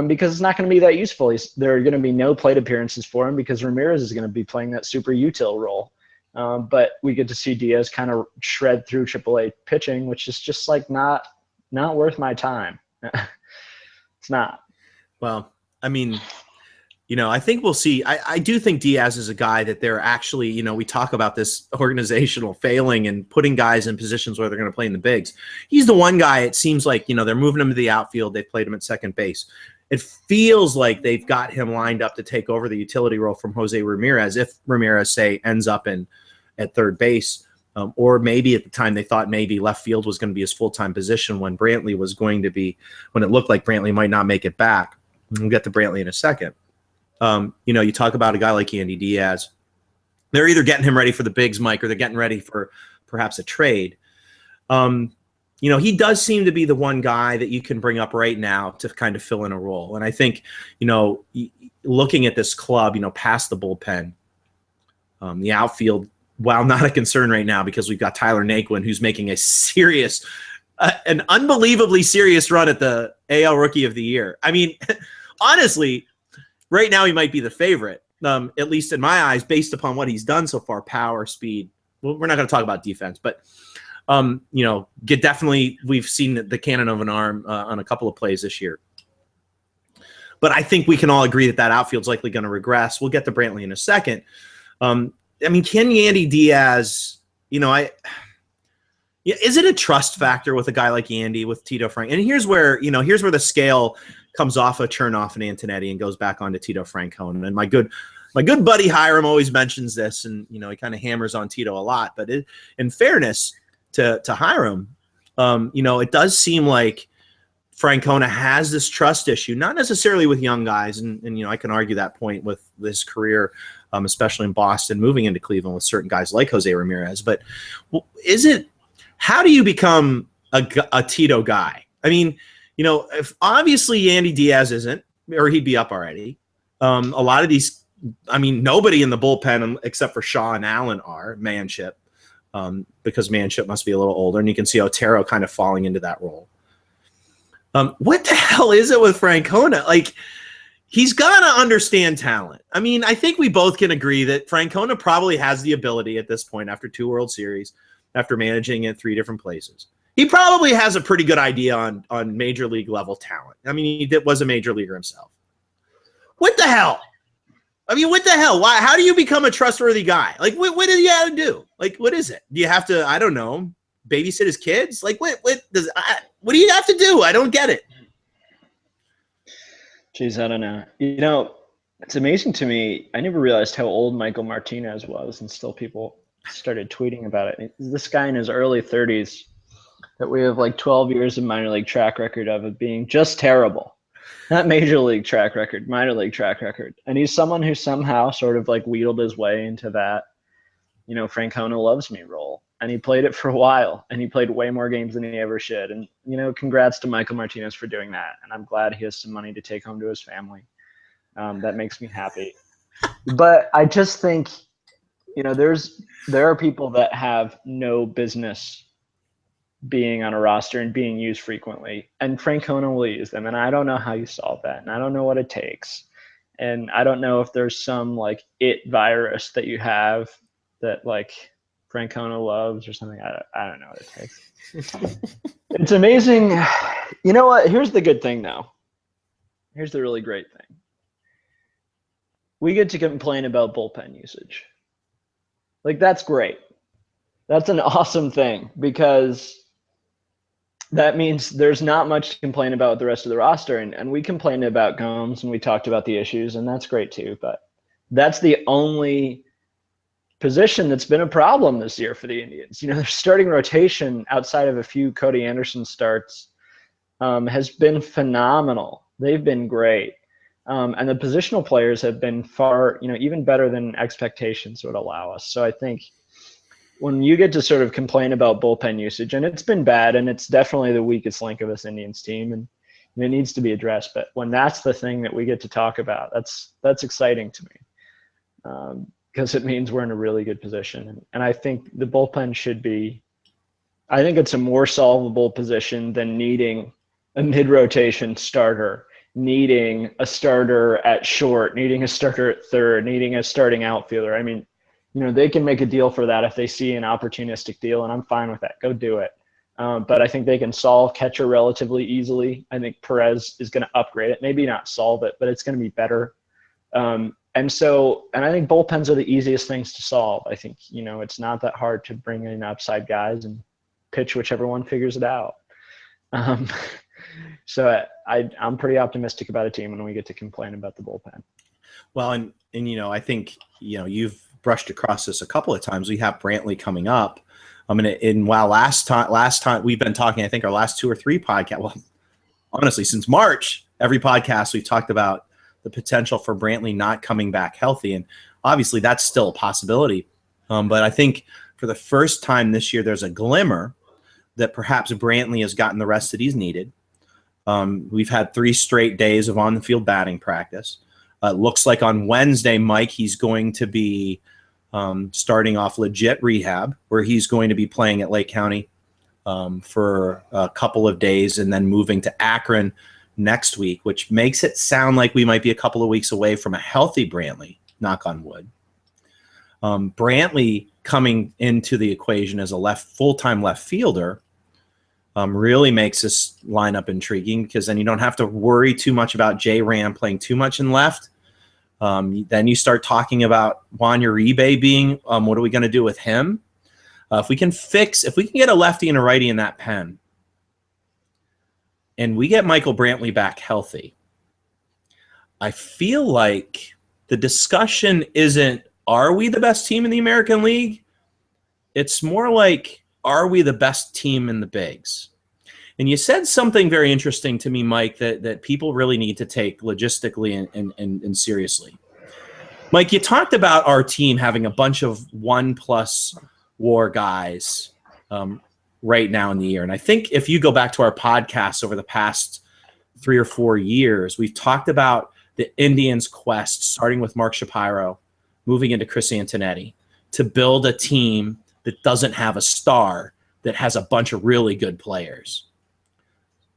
because it's not going to be that useful. There are going to be no plate appearances for him because Ramirez is going to be playing that super util role. But we get to see Diaz kind of shred through AAA pitching, which is just like not worth my time. It's not. Well, I mean, you know, I think we'll see. I do think Diaz is a guy that they're actually, you know, we talk about this organizational failing and putting guys in positions where they're going to play in the bigs. He's the one guy, it seems like, you know, they're moving him to the outfield. They've played him at second base. It feels like they've got him lined up to take over the utility role from Jose Ramirez if Ramirez, say, ends up at third base. Or maybe at the time they thought maybe left field was going to be his full-time position when Brantley was going to be, when it looked like Brantley might not make it back. We'll get to Brantley in a second. You know, you talk about a guy like Yandy Diaz. They're either getting him ready for the bigs, Mike, or they're getting ready for perhaps a trade. You know, he does seem to be the one guy that you can bring up right now to kind of fill in a role. And I think, you know, looking at this club, you know, past the bullpen, the outfield, while not a concern right now because we've got Tyler Naquin, who's making a serious, an unbelievably serious run at the AL Rookie of the Year. I mean, honestly, right now he might be the favorite, at least in my eyes, based upon what he's done so far, power, speed. Well, we're not going to talk about defense, but you know, definitely we've seen the cannon of an arm on a couple of plays this year. But I think we can all agree that outfield's likely going to regress. We'll get to Brantley in a second. I mean, can Yandy Diaz, you know, is it a trust factor with a guy like Yandy, with Tito Frank? And here's where the scale comes off of Chernoff and Antonetti and goes back onto Tito Francona. And my good buddy Hiram always mentions this, and you know, he kind of hammers on Tito a lot. But in fairness to Hiram, you know, it does seem like Francona has this trust issue, not necessarily with young guys, and you know, I can argue that point with this career, especially in Boston, moving into Cleveland with certain guys like Jose Ramirez. But how do you become a Tito guy? I mean, you know, if obviously Yandy Diaz isn't, or he'd be up already. A lot of these, I mean, nobody in the bullpen except for Shaw and Allen are Manship, because Manship must be a little older, and you can see Otero kind of falling into that role. What the hell is it with Francona? Like, he's got to understand talent. I mean, I think we both can agree that Francona probably has the ability at this point, after 2 World Series, after managing at 3 different places. He probably has a pretty good idea on major league level talent. I mean, he was a major leaguer himself. What the hell? I mean, what the hell? Why? How do you become a trustworthy guy? Like, what do you have to do? Like, what is it? Do you have to, I don't know, babysit his kids? Like, what does What do you have to do? I don't get it. Jeez, I don't know. It's amazing to me. I never realized how old Michael Martinez was, and still people started tweeting about it. This guy in his early 30s that we have like 12 years of minor league track record of being just terrible. Not major league track record, minor league track record. And he's someone who somehow sort of like wheedled his way into that, Francona loves me role. And he played it for a while, and he played way more games than he ever should. And, congrats to Michael Martinez for doing that. And I'm glad he has some money to take home to his family. That makes me happy. But I just think, there are people that have no business being on a roster and being used frequently, and Francona will use them. And I don't know how you solve that, and I don't know what it takes, and I don't know if there's some like it virus that you have that like Francona loves or something. I don't know what it takes. It's amazing. You know what? Here's the good thing, though. Here's the really great thing. We get to complain about bullpen usage. Like, that's great. That's an awesome thing, because that means there's not much to complain about with the rest of the roster. And we complained about Gomes, and we talked about the issues, and that's great too. But that's the only position that's been a problem this year for the Indians. Their starting rotation, outside of a few Cody Anderson starts, has been phenomenal. They've been great. And the positional players have been far, even better than expectations would allow us. So I think when you get to sort of complain about bullpen usage, and it's been bad, and it's definitely the weakest link of this Indians team, and it needs to be addressed. But when that's the thing that we get to talk about, that's exciting to me, because it means we're in a really good position. And I think the bullpen should be, I think it's a more solvable position than needing a mid-rotation starter, needing a starter at short, needing a starter at third, needing a starting outfielder. I mean, they can make a deal for that if they see an opportunistic deal, and I'm fine with that. Go do it. But I think they can solve catcher relatively easily. I think Perez is going to upgrade it. Maybe not solve it, but it's going to be better. And I think bullpens are the easiest things to solve. I think, it's not that hard to bring in upside guys and pitch whichever one figures it out. So I'm pretty optimistic about a team when we get to complain about the bullpen. Well, and I think, you've brushed across this a couple of times. We have Brantley coming up. Last time we've been talking, I think our last 2 or 3 podcasts, well, honestly, since March, every podcast we've talked about the potential for Brantley not coming back healthy. And obviously that's still a possibility. But I think for the first time this year, there's a glimmer that perhaps Brantley has gotten the rest that he's needed. We've had 3 straight days of on-the-field batting practice. It looks like on Wednesday, Mike, he's going to be starting off legit rehab, where he's going to be playing at Lake County for a couple of days and then moving to Akron next week, which makes it sound like we might be a couple of weeks away from a healthy Brantley, knock on wood. Brantley coming into the equation as a full-time left fielder really makes this lineup intriguing, because then you don't have to worry too much about J. Ram playing too much in left. Then you start talking about Juan Uribe being, what are we going to do with him? If we can get a lefty and a righty in that pen, and we get Michael Brantley back healthy, I feel like the discussion isn't, are we the best team in the American League? It's more like, are we the best team in the bigs? And you said something very interesting to me, Mike, that people really need to take logistically and seriously. Mike, you talked about our team having a bunch of 1+ WAR guys right now in the year. And I think if you go back to our podcasts over the past 3 or 4 years, we've talked about the Indians' quest, starting with Mark Shapiro, moving into Chris Antonetti, to build a team that doesn't have a star, that has a bunch of really good players.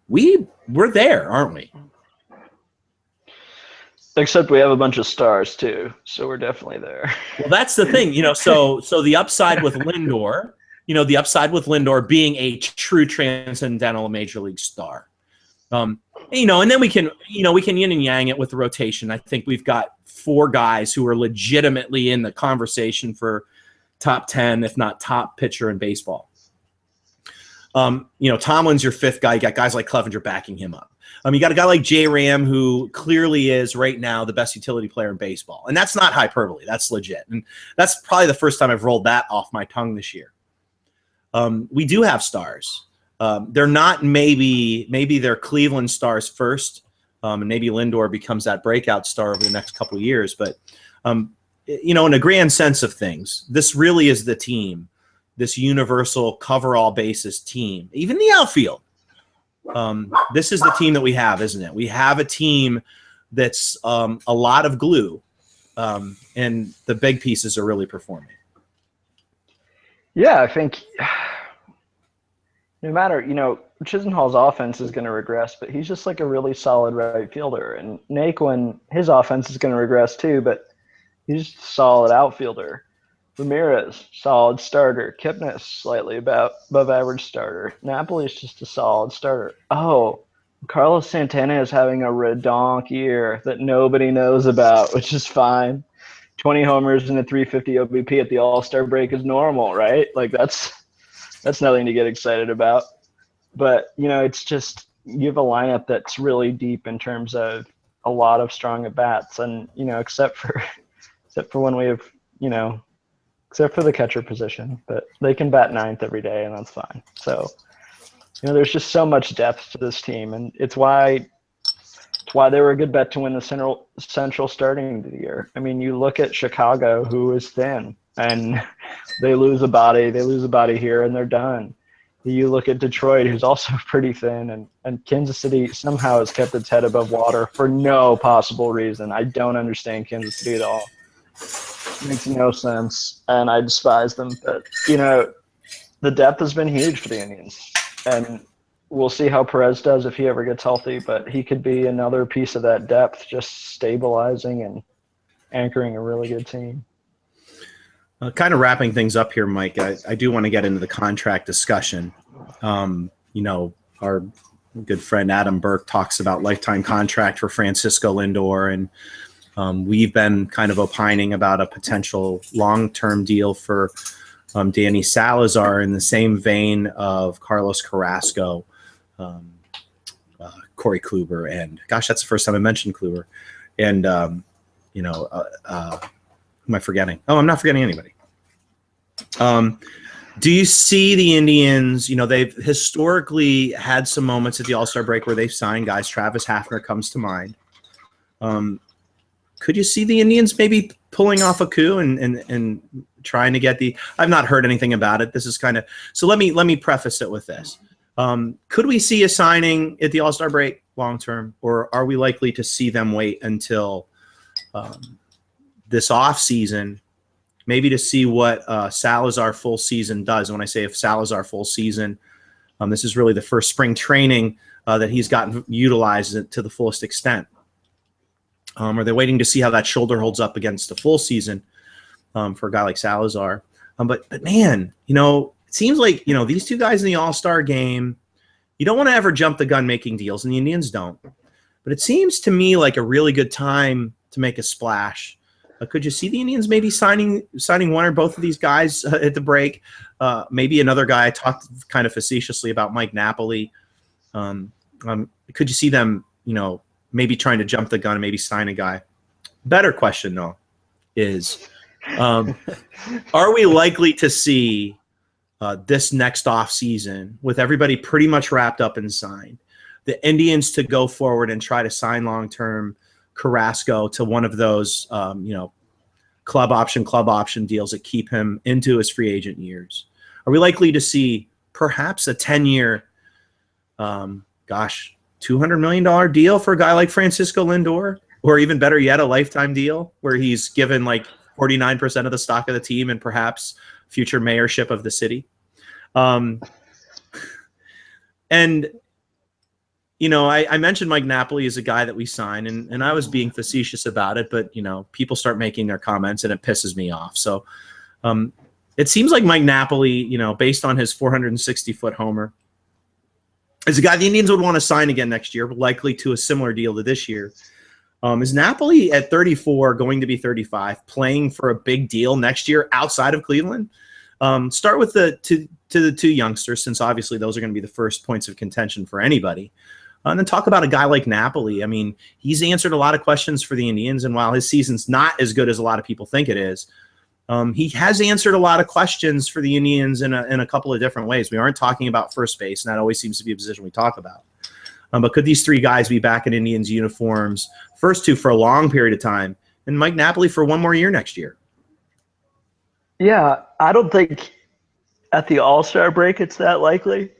We're there, aren't we? Except we have a bunch of stars too, so we're definitely there. Well, that's the thing, so the upside with Lindor, being a true transcendental major league star. And then we can yin and yang it with the rotation. I think we've got 4 guys who are legitimately in the conversation for top 10, if not top pitcher in baseball. Tomlin's your fifth guy. You got guys like Clevenger backing him up. You got a guy like J. Ram, who clearly is right now the best utility player in baseball. And that's not hyperbole. That's legit. And that's probably the first time I've rolled that off my tongue this year. We do have stars. They're not maybe they're Cleveland stars first, and maybe Lindor becomes that breakout star over the next couple of years. But, in a grand sense of things, this really is the team, this universal cover-all basis team, even the outfield. This is the team that we have, isn't it? We have a team that's a lot of glue, and the big pieces are really performing. Yeah, I think no matter, Chisenhall's offense is going to regress, but he's just like a really solid right fielder. And Naquin, his offense is going to regress too, but he's just a solid outfielder. Ramirez, solid starter. Kipnis, slightly above average starter. Napoli is just a solid starter. Oh, Carlos Santana is having a redonk year that nobody knows about, which is fine. 20 homers and a 350 OBP at the All-Star break is normal, right? Like that's nothing to get excited about. But, it's just you have a lineup that's really deep in terms of a lot of strong at-bats. And, except for when we have, except for the catcher position, but they can bat ninth every day, and that's fine. So, there's just so much depth to this team, and it's why they were a good bet to win the Central starting the year. I mean, you look at Chicago, who is thin, and they lose a body here, and they're done. You look at Detroit, who's also pretty thin, and Kansas City somehow has kept its head above water for no possible reason. I don't understand Kansas City at all. It makes no sense, and I despise them. But, the depth has been huge for the Indians, and we'll see how Perez does if he ever gets healthy, but he could be another piece of that depth, just stabilizing and anchoring a really good team. Kind of wrapping things up here, Mike, I do want to get into the contract discussion. Our good friend Adam Burke talks about lifetime contract for Francisco Lindor, and we've been kind of opining about a potential long-term deal for Danny Salazar in the same vein of Carlos Carrasco, Corey Kluber, and gosh, that's the first time I mentioned Kluber. And, who am I forgetting? Oh, I'm not forgetting anybody. Do you see the Indians, they've historically had some moments at the All-Star break where they've signed guys. Travis Hafner comes to mind. Could you see the Indians maybe pulling off a coup and trying to get I've not heard anything about it. This is kind of, so let me preface it with this. Could we see a signing at the All-Star break long-term, or are we likely to see them wait until this off season, maybe to see what Salazar full season does? And when I say if Salazar full season, this is really the first spring training that he's gotten utilized to the fullest extent. Are they waiting to see how that shoulder holds up against the full season for a guy like Salazar? But man, it seems like, these two guys in the All-Star game, you don't want to ever jump the gun making deals, and the Indians don't. But it seems to me like a really good time to make a splash. Could you see the Indians maybe signing one or both of these guys at the break? Maybe another guy. I talked kind of facetiously about Mike Napoli. Could you see them, maybe trying to jump the gun and maybe sign a guy? Better question, though, is are we likely to see this next off season, with everybody pretty much wrapped up and signed, the Indians to go forward and try to sign long-term Carrasco to one of those, club option deals that keep him into his free agent years? Are we likely to see perhaps a 10-year, $200 million deal for a guy like Francisco Lindor, or even better yet, a lifetime deal where he's given like 49% of the stock of the team and perhaps future mayorship of the city? I mentioned Mike Napoli as a guy that we signed, and I was being facetious about it, but, people start making their comments and it pisses me off. So it seems like Mike Napoli, based on his 460-foot homer, is a guy the Indians would want to sign again next year, likely to a similar deal to this year. Is Napoli at 34, going to be 35, playing for a big deal next year outside of Cleveland? Start with the two youngsters, since obviously those are going to be the first points of contention for anybody. And then talk about a guy like Napoli. I mean, he's answered a lot of questions for the Indians, and while his season's not as good as a lot of people think it is, he has answered a lot of questions for the Indians in a couple of different ways. We aren't talking about first base, and that always seems to be a position we talk about. But could these three guys be back in Indians uniforms, first two for a long period of time, and Mike Napoli for one more year next year? Yeah, I don't think at the All-Star break it's that likely,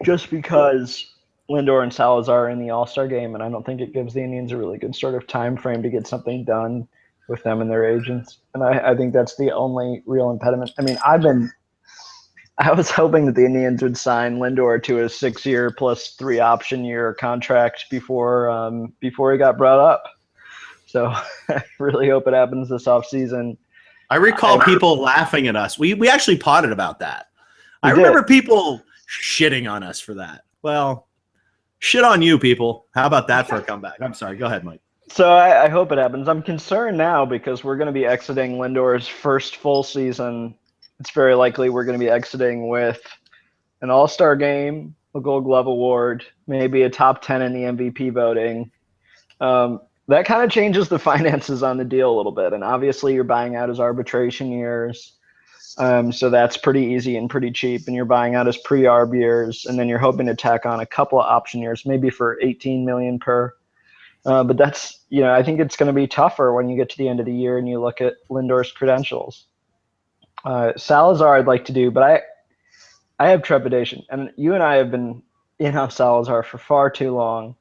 just because Lindor and Salazar are in the All-Star game, and I don't think it gives the Indians a really good sort of time frame to get something done with them and their agents. And I think that's the only real impediment. I mean, I was hoping that the Indians would sign Lindor to a 6-year plus 3 option year contract before he got brought up. So I really hope it happens this offseason. I recall people laughing at us. We actually potted about that. I did. remember people shitting on us for that. Well, shit on you, people. How about that for a comeback? I'm sorry. Go ahead, Mike. So I hope it happens. I'm concerned now because we're going to be exiting Lindor's first full season. It's very likely we're going to be exiting with an All-Star game, a Gold Glove award, maybe a top 10 in the MVP voting. That kind of changes the finances on the deal a little bit. And obviously you're buying out his arbitration years. So that's pretty easy and pretty cheap. And you're buying out his pre-arb years. And then you're hoping to tack on a couple of option years, maybe for $18 million per. But that's, I think it's going to be tougher when you get to the end of the year and you look at Lindor's credentials. Salazar I'd like to do, but I have trepidation. And you and I have been in on Salazar for far too long.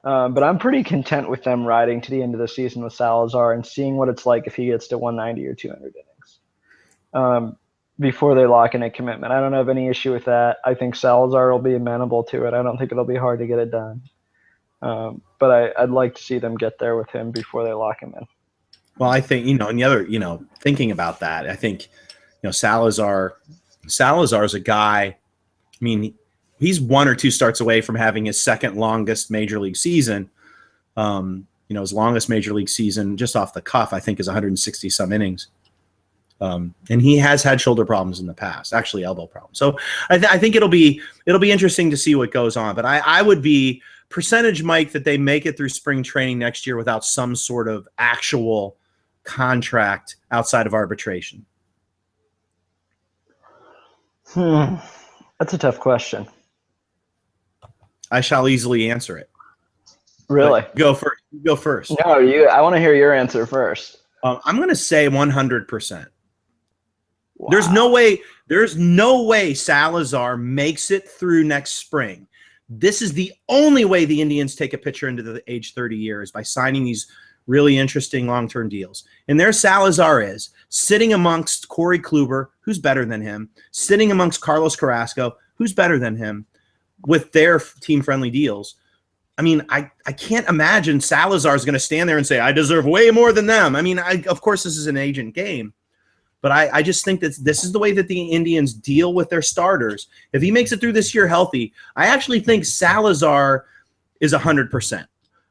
But I'm pretty content with them riding to the end of the season with Salazar and seeing what it's like if he gets to 190 or 200 innings before they lock in a commitment. I don't have any issue with that. I think Salazar will be amenable to it. I don't think it'll be hard to get it done. But I'd like to see them get there with him before they lock him in. Well, I think, and the other, thinking about that, I think, Salazar's a guy, I mean, he's 1 or 2 starts away from having his second longest major league season. His longest major league season, just off the cuff, I think is 160 some innings. And he has had shoulder problems in the past, actually elbow problems. So I think it'll be interesting to see what goes on. But I would be percentage, Mike, that they make it through spring training next year without some sort of actual contract outside of arbitration. That's a tough question. I shall easily answer it. Really? But go first. You go first. No, I want to hear your answer first. I'm going to say 100%. Wow. There's no way Salazar makes it through next spring. This is the only way the Indians take a pitcher into the age 30 years, by signing these really interesting long-term deals. And there Salazar is, sitting amongst Corey Kluber, who's better than him, sitting amongst Carlos Carrasco, who's better than him, with their team-friendly deals. I mean, I can't imagine Salazar is going to stand there and say, I deserve way more than them. I mean, of course, this is an agent game. But I just think that this is the way that the Indians deal with their starters. If he makes it through this year healthy, I actually think Salazar is 100%.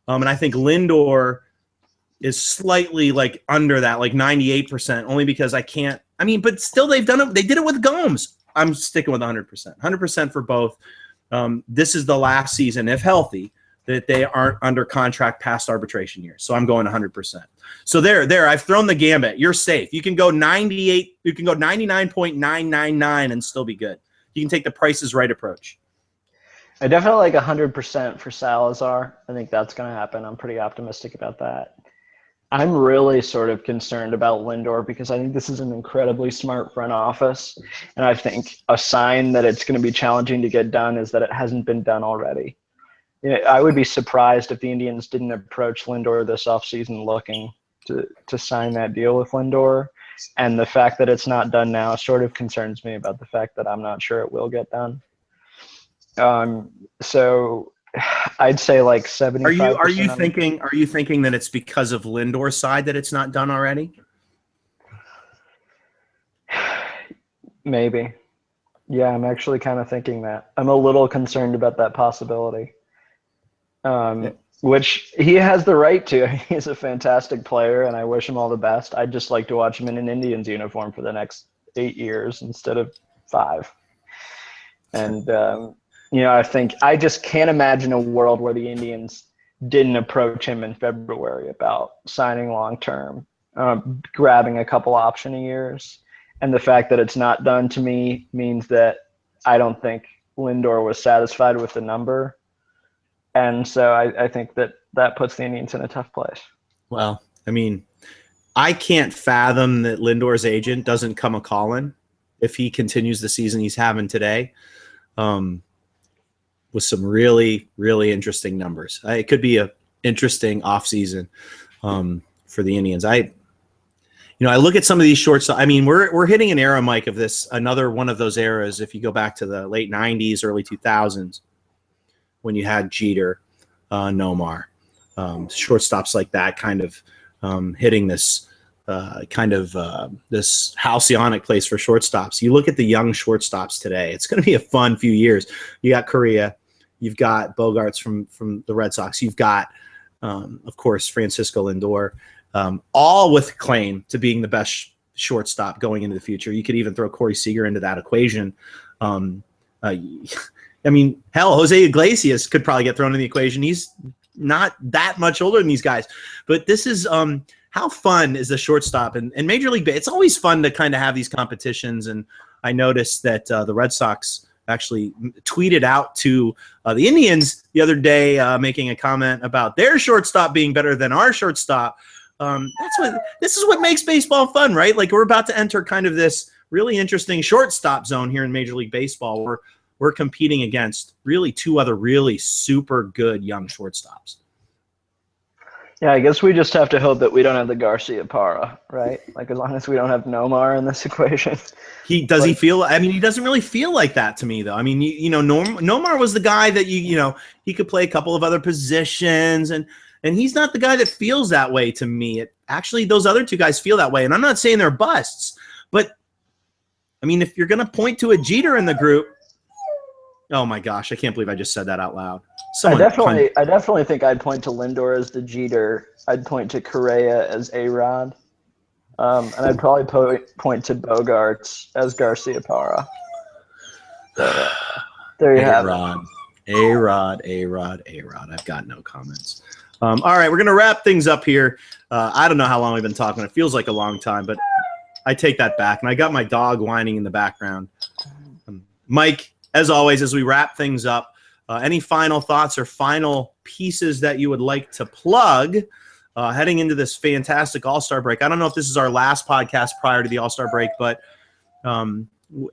And I think Lindor is slightly like under that, like 98%, only because but still they've done it. They did it with Gomes. I'm sticking with 100%. 100% for both. This is the last season, if healthy, that they aren't under contract past arbitration years. So I'm going 100%. So there, I've thrown the gambit. You're safe. You can go 98. You can go 99.999 and still be good. You can take the Price is Right approach. I definitely like 100% for Salazar. I think that's going to happen. I'm pretty optimistic about that. I'm really sort of concerned about Lindor because I think this is an incredibly smart front office. And I think a sign that it's going to be challenging to get done is that it hasn't been done already. I would be surprised if the Indians didn't approach Lindor this offseason looking to sign that deal with Lindor. And the fact that it's not done now sort of concerns me about the fact that I'm not sure it will get done. So I'd say like 75%. Are you thinking that it's because of Lindor's side that it's not done already? Maybe. Yeah, I'm actually kind of thinking that. I'm a little concerned about that possibility. Which he has the right to. He's a fantastic player, and I wish him all the best. I'd just like to watch him in an Indians uniform for the next 8 years instead of 5. And, I just can't imagine a world where the Indians didn't approach him in February about signing long-term, grabbing a couple option years. And the fact that it's not done to me means that I don't think Lindor was satisfied with the number. And so I think that puts the Indians in a tough place. Well, I mean, I can't fathom that Lindor's agent doesn't come a calling if he continues the season he's having today, with some really, really interesting numbers. It could be a interesting offseason for the Indians. I look at some of these shorts. I mean, we're hitting an era, Mike, of this, another one of those eras. If you go back to the late 90s, early 2000s, when you had Jeter, Nomar, shortstops like that kind of hitting this this halcyonic place for shortstops. You look at the young shortstops today, it's going to be a fun few years. You got Correa, you've got Bogarts from the Red Sox, you've got, of course, Francisco Lindor, all with claim to being the best shortstop going into the future. You could even throw Corey Seager into that equation. I mean, hell, Jose Iglesias could probably get thrown in the equation. He's not that much older than these guys. But this is how fun is the shortstop? And Major League Baseball, it's always fun to kind of have these competitions. And I noticed that the Red Sox actually tweeted out to the Indians the other day, making a comment about their shortstop being better than our shortstop. This is what makes baseball fun, right? Like, we're about to enter kind of this really interesting shortstop zone here in Major League Baseball, where we're competing against really two other really super good young shortstops. Yeah, I guess we just have to hope that we don't have the Garcia Para, right? Like, as long as we don't have Nomar in this equation. He doesn't really feel like that to me, though. I mean, Nomar was the guy that he could play a couple of other positions, and he's not the guy that feels that way to me. Actually, those other two guys feel that way, and I'm not saying they're busts, but I mean, if you're going to point to a Jeter in the group, oh my gosh, I can't believe I just said that out loud. I definitely think I'd point to Lindor as the Jeter. I'd point to Correa as A-Rod. And I'd probably point to Bogarts as Garcia Para. So, there you have it. A-Rod. I've got no comments. All right, we're going to wrap things up here. I don't know how long we've been talking. It feels like a long time, but I take that back. And I got my dog whining in the background. Mike, as always, as we wrap things up, any final thoughts or final pieces that you would like to plug heading into this fantastic All-Star break? I don't know if this is our last podcast prior to the All-Star break, but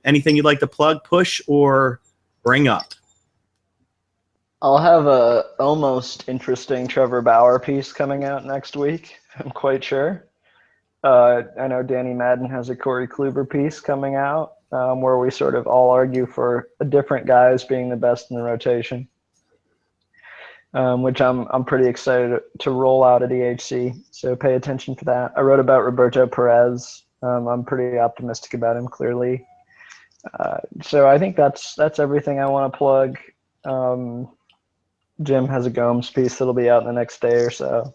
anything you'd like to plug, push, or bring up? I'll have a almost interesting Trevor Bauer piece coming out next week, I'm quite sure. I know Danny Madden has a Corey Kluber piece coming out, where we sort of all argue for different guys being the best in the rotation, which I'm pretty excited to roll out at EHC. So pay attention for that. I wrote about Roberto Perez. I'm pretty optimistic about him, clearly. So I think that's everything I want to plug. Jim has a Gomes piece that'll be out in the next day or so.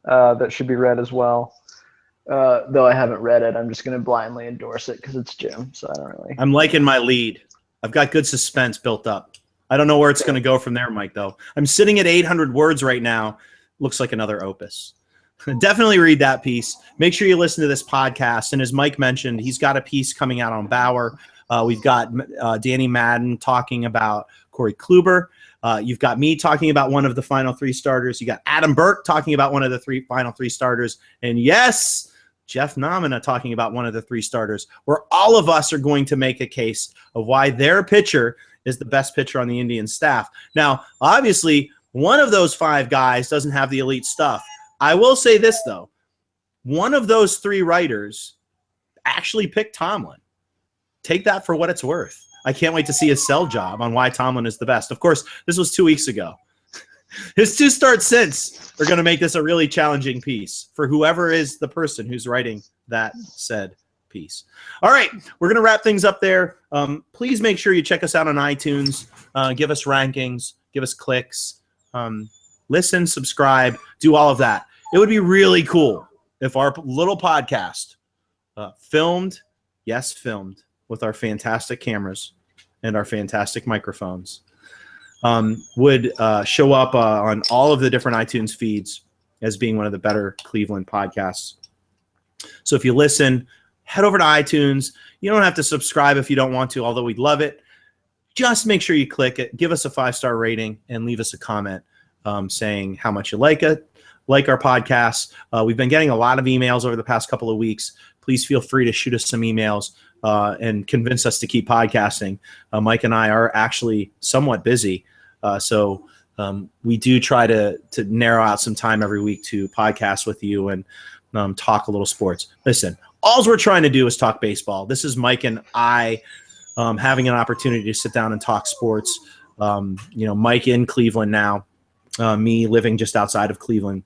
That should be read as well. Though I haven't read it, I'm just going to blindly endorse it because it's Jim. So I don't really. I'm liking my lead. I've got good suspense built up. I don't know where it's going to go from there, Mike, though. I'm sitting at 800 words right now. Looks like another opus. Definitely read that piece. Make sure you listen to this podcast. And as Mike mentioned, he's got a piece coming out on Bauer. We've got Danny Madden talking about Corey Kluber. You've got me talking about one of the final three starters. You got Adam Burke talking about one of the final three starters. And yes, Jeff Nomina talking about one of the three starters, where all of us are going to make a case of why their pitcher is the best pitcher on the Indian staff. Now, obviously, one of those five guys doesn't have the elite stuff. I will say this, though. One of those three writers actually picked Tomlin. Take that for what it's worth. I can't wait to see his sell job on why Tomlin is the best. Of course, this was 2 weeks ago. His two starts since are going to make this a really challenging piece for whoever is the person who's writing that said piece. All right, we're going to wrap things up there. Please make sure you check us out on iTunes. Give us rankings. Give us clicks. Listen, subscribe. Do all of that. It would be really cool if our little podcast filmed yes, filmed with our fantastic cameras and our fantastic microphones, would show up on all of the different iTunes feeds as being one of the better Cleveland podcasts. So if you listen, head over to iTunes. You don't have to subscribe if you don't want to, although we'd love it. Just make sure you click it, give us a 5-star rating, and leave us a comment saying how much you like it, like our podcasts. We've been getting a lot of emails over the past couple of weeks. Please feel free to shoot us some emails and convince us to keep podcasting. Mike and I are actually somewhat busy, so we do try to narrow out some time every week to podcast with you and talk a little sports. Listen, all we're trying to do is talk baseball. This is Mike and I having an opportunity to sit down and talk sports. Mike in Cleveland now, me living just outside of Cleveland.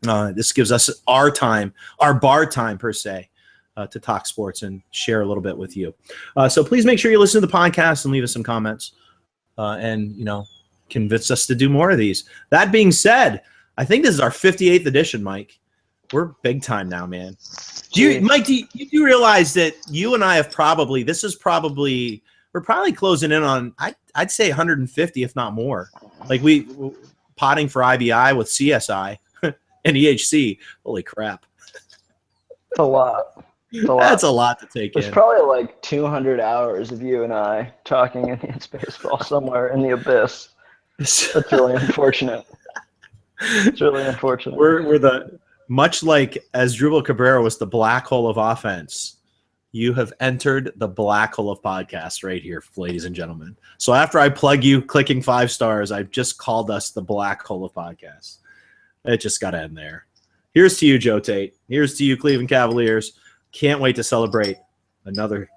This gives us our time, our bar time per se, to talk sports and share a little bit with you. So please make sure you listen to the podcast and leave us some comments and convince us to do more of these. That being said, I think this is our 58th edition, Mike. We're big time now, man. Mike, do you realize that you and I have we're probably closing in on, I'd say 150, if not more. Like we potting for IBI with CSI and EHC. Holy crap. It's a lot. That's a lot to take There's in. probably like 200 hours of you and I talking Indians baseball somewhere in the abyss. That's really unfortunate. It's really unfortunate. We're the, much like as Drupal Cabrera was the black hole of offense, you have entered the black hole of podcasts right here, ladies and gentlemen. So after I plug you clicking 5 stars, I've just called us the black hole of podcasts. It just got to end there. Here's to you, Joe Tate. Here's to you, Cleveland Cavaliers. Can't wait to celebrate another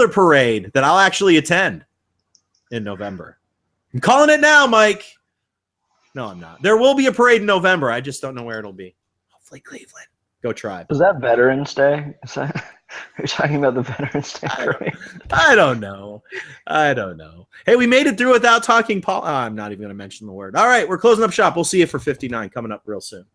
parade that I'll actually attend in November. I'm calling it now, Mike. No, I'm not. There will be a parade in November. I just don't know where it'll be. Hopefully Cleveland. Go Tribe. Is that Veterans Day? Are you talking about the Veterans Day parade? I don't know. Hey, we made it through without talking I'm not even going to mention the word. All right, we're closing up shop. We'll see you for 59 coming up real soon.